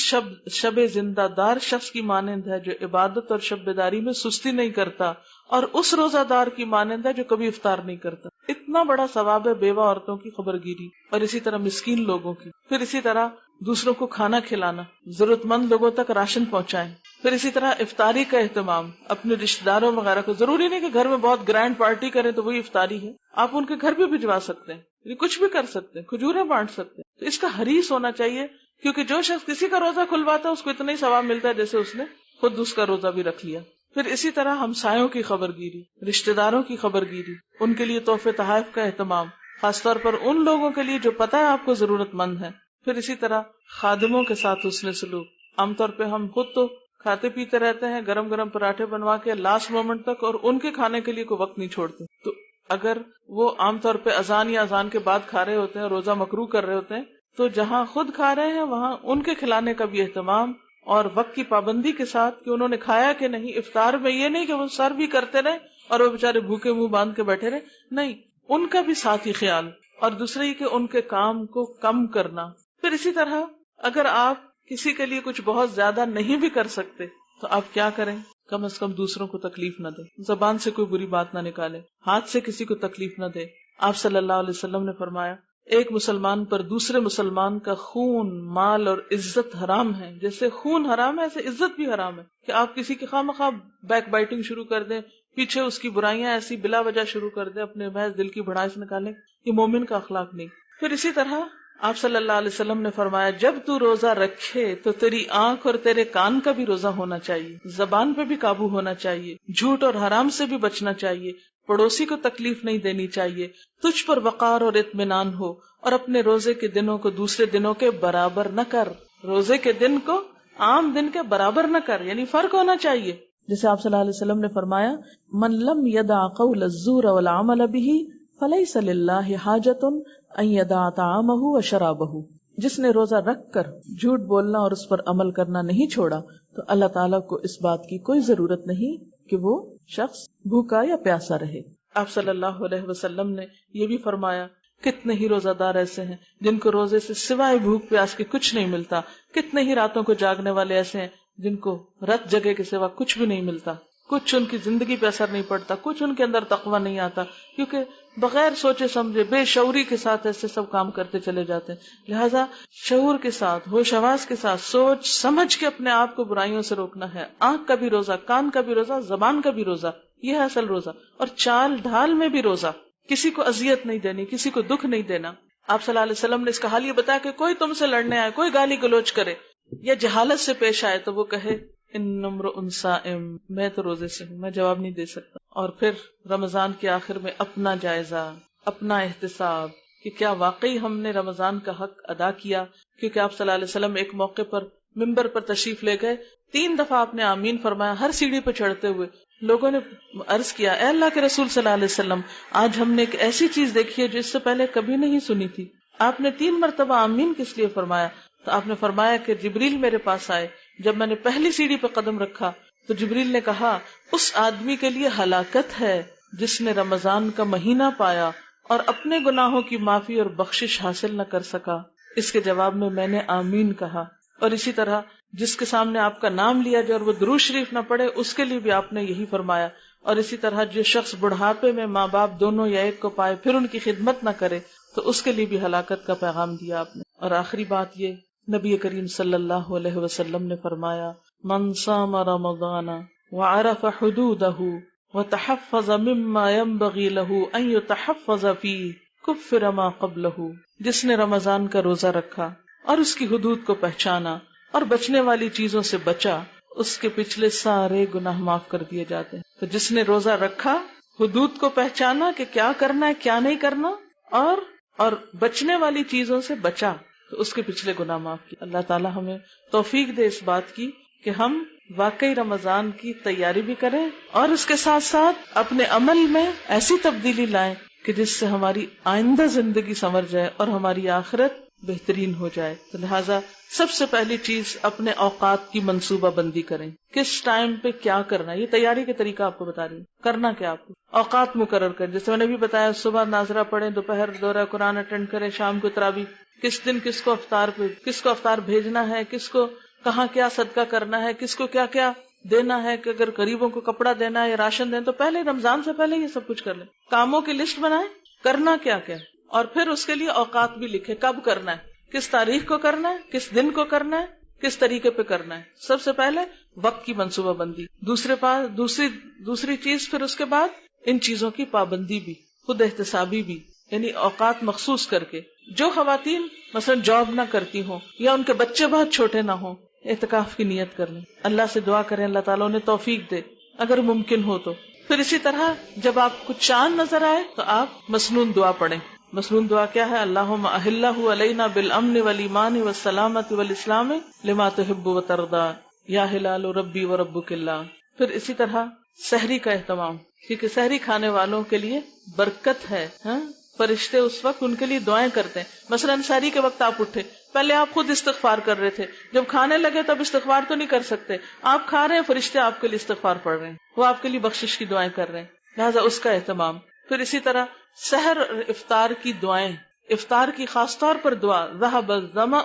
شب زندہ دار شخص کی مانند ہے جو عبادت اور شب بیداری میں سستی نہیں کرتا، اور اس روزہ دار کی مانند ہے جو کبھی افطار نہیں کرتا. اتنا بڑا ثواب ہے بیوہ عورتوں کی خبر گیری، اور اسی طرح مسکین لوگوں کی. پھر اسی طرح دوسروں کو کھانا کھلانا، ضرورت مند لوگوں تک راشن پہنچائیں. پھر اسی طرح افطاری کا اہتمام، اپنے رشتہ داروں وغیرہ کو، ضروری نہیں کہ گھر میں بہت گرینڈ پارٹی کریں تو وہی افطاری ہے، آپ ان کے گھر بھی بھجوا سکتے ہیں، کچھ بھی کر سکتے ہیں، کھجوریں بانٹ سکتے ہیں. تو اس کا حریص ہونا چاہیے، کیونکہ جو شخص کسی کا روزہ کھلواتا ہے اس کو اتنا ہی ثواب ملتا ہے جیسے اس نے خود اس کا روزہ بھی رکھ لیا. پھر اسی طرح ہمسایوں کی خبر گیری، رشتہ داروں کی خبر گیری، ان کے لیے تحفے تحائف کا اہتمام، خاص طور پر ان لوگوں کے لیے جو پتہ ہے آپ کو ضرورت مند ہے. پھر اسی طرح خادموں کے ساتھ حسن سلوک. عام طور پہ ہم خود تو کھاتے پیتے رہتے ہیں، گرم گرم پراٹھے بنوا کے لاسٹ مومنٹ تک، اور ان کے کھانے کے لیے کوئی وقت نہیں چھوڑتے. تو اگر وہ عام طور پہ اذان یا اذان کے بعد کھا رہے ہوتے ہیں، روزہ مکروہ کر رہے ہوتے ہیں، تو جہاں خود کھا رہے ہیں وہاں ان کے کھلانے کا بھی اہتمام، اور وقت کی پابندی کے ساتھ کہ انہوں نے کھایا کہ نہیں. افطار میں یہ نہیں کہ وہ سرو بھی کرتے رہے اور وہ بےچارے بھوکے منہ باندھ کے بیٹھے رہے. نہیں، ان کا بھی ساتھ ہی خیال. اور دوسرے یہ کہ ان کے کام کو کم کرنا. پھر اسی طرح اگر آپ کسی کے لیے کچھ بہت زیادہ نہیں بھی کر سکتے تو آپ کیا کریں؟ کم از کم دوسروں کو تکلیف نہ دے، زبان سے کوئی بری بات نہ نکالے، ہاتھ سے کسی کو تکلیف نہ دے. آپ صلی اللہ علیہ وسلم نے فرمایا ایک مسلمان پر دوسرے مسلمان کا خون، مال اور عزت حرام ہے. جیسے خون حرام ہے ایسے عزت بھی حرام ہے. کہ آپ کسی کی خواہ مخواہ بیک بائٹنگ شروع کر دیں، پیچھے اس کی برائیاں ایسی بلا وجہ شروع کر دیں، اپنے محض دل کی بھڑاس نکالیں، یہ مومن کا اخلاق نہیں. پھر اسی طرح آپ صلی اللہ علیہ وسلم نے فرمایا جب تو روزہ رکھے تو تیری آنکھ اور تیرے کان کا بھی روزہ ہونا چاہیے، زبان پہ بھی قابو ہونا چاہیے، جھوٹ اور حرام سے بھی بچنا چاہیے، پڑوسی کو تکلیف نہیں دینی چاہیے، تجھ پر وقار اور اطمینان ہو، اور اپنے روزے کے دنوں کو دوسرے دنوں کے برابر نہ کر. روزے کے دن کو عام دن کے برابر نہ کر، یعنی فرق ہونا چاہیے. جیسے آپ صلی اللہ علیہ وسلم نے فرمایا من لم یدع قول الزور والعمل به فلیس للہ حاجۃ ان یدع طعامہ وشرابہ. جس نے روزہ رکھ کر جھوٹ بولنا اور اس پر عمل کرنا نہیں چھوڑا تو اللہ تعالیٰ کو اس بات کی کوئی ضرورت نہیں کہ وہ شخص بھوکا یا پیاسا رہے. آپ صلی اللہ علیہ وسلم نے یہ بھی فرمایا کتنے ہی روزہ دار ایسے ہیں جن کو روزے سے سوائے بھوک پیاس کے کچھ نہیں ملتا، کتنے ہی راتوں کو جاگنے والے ایسے ہیں جن کو رت جگہ کے سوا کچھ بھی نہیں ملتا، کچھ ان کی زندگی پہ اثر نہیں پڑتا، کچھ ان کے اندر تقویٰ نہیں آتا، کیونکہ بغیر سوچے سمجھے بے شعوری کے ساتھ ایسے سب کام کرتے چلے جاتے ہیں. لہٰذا شعور کے ساتھ، ہوش حواس کے ساتھ سوچ سمجھ کے اپنے آپ کو برائیوں سے روکنا ہے. آنکھ کا بھی روزہ، کان کا بھی روزہ، زبان کا بھی روزہ، یہ ہے اصل روزہ. اور چال ڈھال میں بھی روزہ، کسی کو اذیت نہیں دینی، کسی کو دکھ نہیں دینا. آپ صلی اللہ علیہ وسلم نے اس کا حال یہ بتایا کہ کوئی تم سے لڑنے آئے، کوئی گالی گلوچ کرے یا جہالت سے پیش آئے تو وہ کہے ان امرؤ صائم، میں تو روزے سے ہوں، میں جواب نہیں دے سکتا. اور پھر رمضان کے آخر میں اپنا جائزہ، اپنا احتساب کہ کیا واقعی ہم نے رمضان کا حق ادا کیا. کیونکہ آپ صلی اللہ علیہ وسلم ایک موقع پر ممبر پر تشریف لے گئے، 3 دفعہ آپ نے آمین فرمایا ہر سیڑھی پہ چڑھتے ہوئے. لوگوں نے عرض کیا اے اللہ کے رسول صلی اللہ علیہ وسلم، آج ہم نے ایک ایسی چیز دیکھی ہے جو اس سے پہلے کبھی نہیں سنی تھی. آپ نے 3 مرتبہ آمین کس لیے فرمایا؟ تو آپ نے فرمایا کہ جبریل میرے پاس آئے، جب میں نے پہلی سیڑھی پہ قدم رکھا تو جبریل نے کہا اس آدمی کے لیے ہلاکت ہے جس نے رمضان کا مہینہ پایا اور اپنے گناہوں کی معافی اور بخشش حاصل نہ کر سکا. اس کے جواب میں نے آمین کہا. اور اسی طرح جس کے سامنے آپ کا نام لیا جائے اور وہ درود شریف نہ پڑھے اس کے لیے بھی آپ نے یہی فرمایا. اور اسی طرح جو شخص بڑھاپے میں ماں باپ دونوں یا ایک کو پائے پھر ان کی خدمت نہ کرے تو اس کے لیے بھی ہلاکت کا پیغام دیا آپ نے. اور آخری بات یہ، نبی کریم صلی اللہ علیہ وسلم نے فرمایا من صام رمضان وعرف حدودہ وتحفظ مما ينبغي له ان يتحفظ فيه كفر ما قبله. جس نے رمضان کا روزہ رکھا اور اس کی حدود کو پہچانا اور بچنے والی چیزوں سے بچا، اس کے پچھلے سارے گناہ معاف کر دیے جاتے ہیں. تو جس نے روزہ رکھا، حدود کو پہچانا کہ کیا کرنا ہے کیا نہیں کرنا، اور بچنے والی چیزوں سے بچا تو اس کے پچھلے گناہ معاف کیے. اللہ تعالی ہمیں توفیق دے اس بات کی کہ ہم واقعی رمضان کی تیاری بھی کریں اور اس کے ساتھ ساتھ اپنے عمل میں ایسی تبدیلی لائیں کہ جس سے ہماری آئندہ زندگی سنور جائے اور ہماری آخرت بہترین ہو جائے. تو لہٰذا سب سے پہلی چیز اپنے اوقات کی منصوبہ بندی کریں. کس ٹائم پہ کیا کرنا ہے، یہ تیاری کے طریقہ آپ کو بتا رہی ہوں. کرنا کیا آپ کو، اوقات مقرر کریں. جیسے میں نے بھی بتایا صبح ناظرہ پڑھیں، دوپہر دورہ قرآن اٹینڈ کریں، شام کو تراویح. کس دن کس کو افطار بھیجنا ہے، کس کو کہاں کیا صدقہ کرنا ہے، کس کو کیا کیا دینا ہے، کہ اگر غریبوں کو کپڑا دینا ہے یا راشن دینا تو پہلے رمضان سے پہلے یہ سب کچھ کر لیں. کاموں کی لسٹ بنائیں، کرنا کیا کیا، اور پھر اس کے لیے اوقات بھی لکھیں، کب کرنا ہے، کس تاریخ کو کرنا ہے، کس دن کو کرنا ہے، کس طریقے پہ کرنا ہے. سب سے پہلے وقت کی منصوبہ بندی. دوسری چیز پھر اس کے بعد ان چیزوں کی پابندی بھی، خود احتسابی بھی، یعنی اوقات مخصوص کر کے. جو خواتین مثلا جاب نہ کرتی ہوں یا ان کے بچے بہت چھوٹے نہ ہوں، اعتکاف کی نیت کر لیں، اللہ سے دعا کریں اللہ تعالیٰ انہیں توفیق دے اگر ممکن ہو تو. پھر اسی طرح جب آپ کو چاند نظر آئے تو آپ مسنون دعا پڑھیں. مسنون دعا کیا ہے؟ اللہم احلہ علینا بالامن والایمان والسلامت والاسلام لما تحب وترضى یا ہلال ربی وربک اللہ. پھر اسی طرح سحری کا اہتمام، کیونکہ سحری کھانے والوں کے لیے برکت ہے. فرشتے اس وقت ان کے لیے دعائیں کرتے ہیں. مثلا سحری کے وقت آپ اٹھے، پہلے آپ خود استغفار کر رہے تھے، جب کھانے لگے تب استغفار تو نہیں کر سکتے، آپ کھا رہے ہیں، فرشتے آپ کے لیے استغفار پڑھ رہے ہیں، وہ آپ کے لیے بخشش کی دعائیں کر رہے ہیں. لہذا اس کا اہتمام. پھر اسی طرح سحر اور افطار کی دعائیں، افطار کی خاص طور پر دعا ذهب الظمأ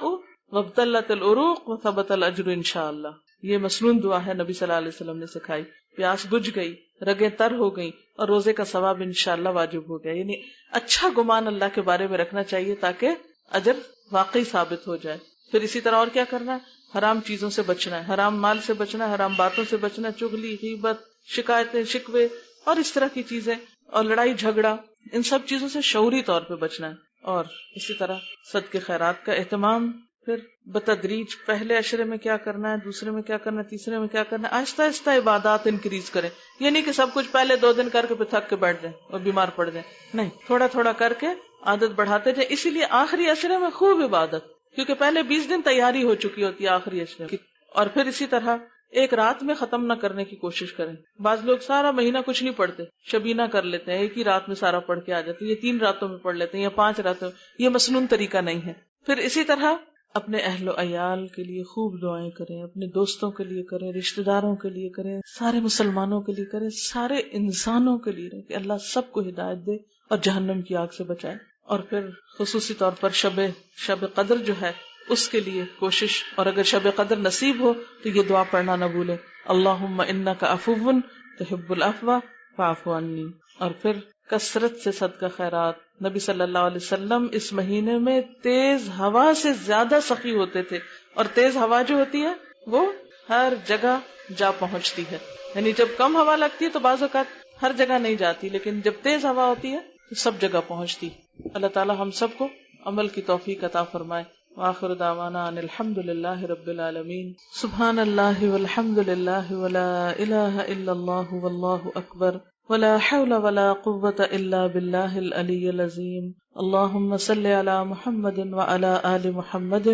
وابتلت العروق وثبت الاجر انشاءاللہ، یہ مسنون دعا ہے، نبی صلی اللہ علیہ وسلم نے سکھائی. پیاس بجھ گئی، رگیں تر ہو گئی اور روزے کا ثواب انشاءاللہ واجب ہو گیا. یعنی اچھا گمان اللہ کے بارے میں رکھنا چاہیے تاکہ اجر واقعی ثابت ہو جائے. پھر اسی طرح اور کیا کرنا ہے؟ حرام چیزوں سے بچنا ہے، حرام مال سے بچنا ہے، حرام باتوں سے بچنا ہے، چغلی، غیبت، شکایتیں، شکوے اور اس طرح کی چیزیں اور لڑائی جھگڑا، ان سب چیزوں سے شعوری طور پہ بچنا ہے. اور اسی طرح صدقے خیرات کا اہتمام. پھر بتدریج پہلے عشرے میں کیا کرنا ہے، دوسرے میں کیا کرنا ہے، تیسرے میں کیا کرنا ہے، آہستہ آہستہ عبادات انکریز کریں. یہ نہیں کہ سب کچھ پہلے 2 دن کر کے پھر تھک کے بیٹھ جائیں اور بیمار پڑ جائیں، نہیں، تھوڑا تھوڑا کر کے عادت بڑھاتے جائیں. اسی لیے آخری عشرے میں خوب عبادت، کیونکہ پہلے 20 دن تیاری ہو چکی ہوتی ہے آخری عشرے کی. اور پھر اسی طرح ایک رات میں ختم نہ کرنے کی کوشش کریں. بعض لوگ سارا مہینہ کچھ نہیں پڑھتے، شبینہ کر لیتے ہیں، ایک ہی رات میں سارا پڑھ کے آ جاتے ہیں، یہ 3 راتوں میں پڑھ لیتے ہیں یا 5 راتوں میں. یہ مسنون طریقہ نہیں ہے. پھر اسی طرح اپنے اہل و عیال کے لیے خوب دعائیں کریں، اپنے دوستوں کے لیے کریں، رشتہ داروں کے لیے کریں، سارے مسلمانوں کے لیے کریں، سارے انسانوں کے لیے کہ اللہ سب کو ہدایت دے اور جہنم کی آگ سے بچائے. اور پھر خصوصی طور پر شب قدر جو ہے اس کے لیے کوشش، اور اگر شب قدر نصیب ہو تو یہ دعا پڑھنا نہ بھولے، اللہم انک عفو تحب العفو فاعف عنی. اور پھر کثرت سے صدقہ خیرات. نبی صلی اللہ علیہ وسلم اس مہینے میں تیز ہوا سے زیادہ سخی ہوتے تھے، اور تیز ہوا جو ہوتی ہے وہ ہر جگہ جا پہنچتی ہے. یعنی جب کم ہوا لگتی ہے تو بعض اوقات ہر جگہ نہیں جاتی، لیکن جب تیز ہوا ہوتی ہے تو سب جگہ پہنچتی. اللہ تعالی ہم سب کو عمل کی توفیق عطا فرمائے. وآخر دعوانا ان الحمد للہ رب العالمین. سبحان اللہ والحمد للہ ولا الہ الا اللہ واللہ اکبر ولا حول ولا قوة الا باللہ العلی العظیم. اللہم صل علی محمد وعلی آل محمد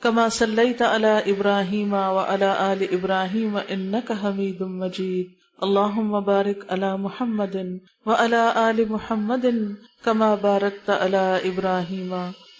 کما صلیت علی ابراہیم وعلی آل ابراہیم انک حمید مجید. اللہم بارک علی محمد وعلی آل محمد کما بارکت علی ابراہیم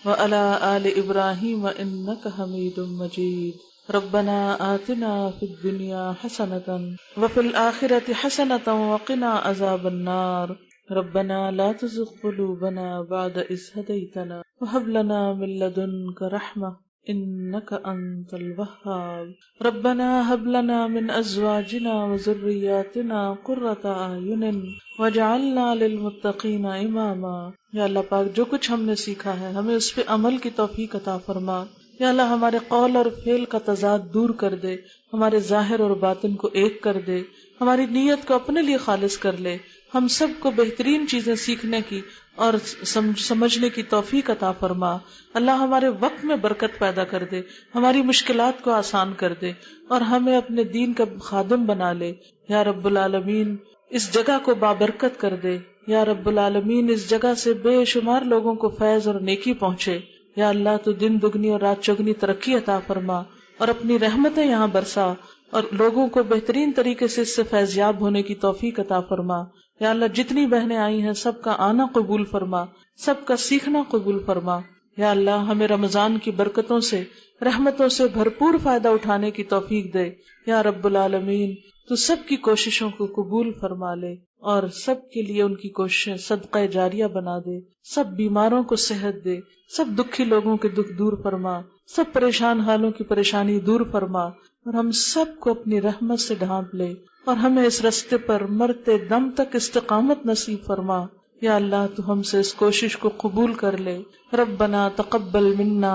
وعلی آل ابراہیم انک حمید مجید. ربنا آتنا فی الدنیا حسنة وفی الآخرة حسنة وقنا عذاب النار. ربنا لا تزغ قلوبنا بعد إذ هديتنا وهب لنا من لدنك رحمة إنك أنت الوهاب. ربنا هب لنا من أزواجنا وذرياتنا قرة أعين واجعلنا للمتقين إماما. یا اللہ پاک جو کچھ ہم نے سیکھا ہے ہمیں اس پہ عمل کی توفیق عطا فرما. یا اللہ ہمارے قول اور فعل کا تضاد دور کر دے، ہمارے ظاہر اور باطن کو ایک کر دے، ہماری نیت کو اپنے لیے خالص کر لے. ہم سب کو بہترین چیزیں سیکھنے کی اور سمجھنے کی توفیق عطا فرما. اللہ ہمارے وقت میں برکت پیدا کر دے، ہماری مشکلات کو آسان کر دے اور ہمیں اپنے دین کا خادم بنا لے. یا رب العالمین اس جگہ کو بابرکت کر دے. یا رب العالمین اس جگہ سے بے شمار لوگوں کو فیض اور نیکی پہنچے. یا اللہ تو دن دگنی اور رات چگنی ترقی عطا فرما اور اپنی رحمتیں یہاں برسا اور لوگوں کو بہترین طریقے سے اس سے فیضیاب ہونے کی توفیق عطا فرما. یا اللہ جتنی بہنیں آئی ہیں سب کا آنا قبول فرما، سب کا سیکھنا قبول فرما. یا اللہ ہمیں رمضان کی برکتوں سے، رحمتوں سے بھرپور فائدہ اٹھانے کی توفیق دے. یا رب العالمین تو سب کی کوششوں کو قبول فرما لے اور سب کے لیے ان کی کوششیں صدقہ جاریہ بنا دے. سب بیماروں کو صحت دے، سب دکھی لوگوں کے دکھ دور فرما، سب پریشان حالوں کی پریشانی دور فرما اور ہم سب کو اپنی رحمت سے ڈھانپ لے اور ہمیں اس رستے پر مرتے دم تک استقامت نصیب فرما. یا اللہ تو ہم سے اس کوشش کو قبول کر لے. ربنا تقبل منا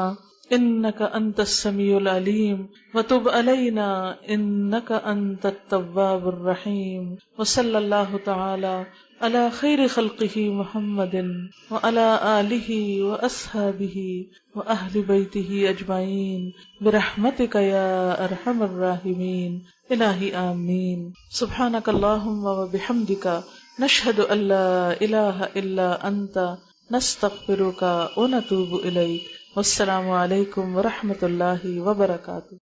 انک انت السمیع العلیم وتب علینا انک انت التواب الرحیم. وصلی اللہ تعالی علی خیر خلقہ محمد وعلی آلہ واصحابہ واہل بیتہ اجمعین برحمتک یا ارحم الراحمین. الہی آمین. سبحانک اللہم وبحمدک نشہد ان لا الہ الا انت نستغفرک ونتوب الیک. والسلام علیکم ورحمۃ اللہ وبرکاتہ.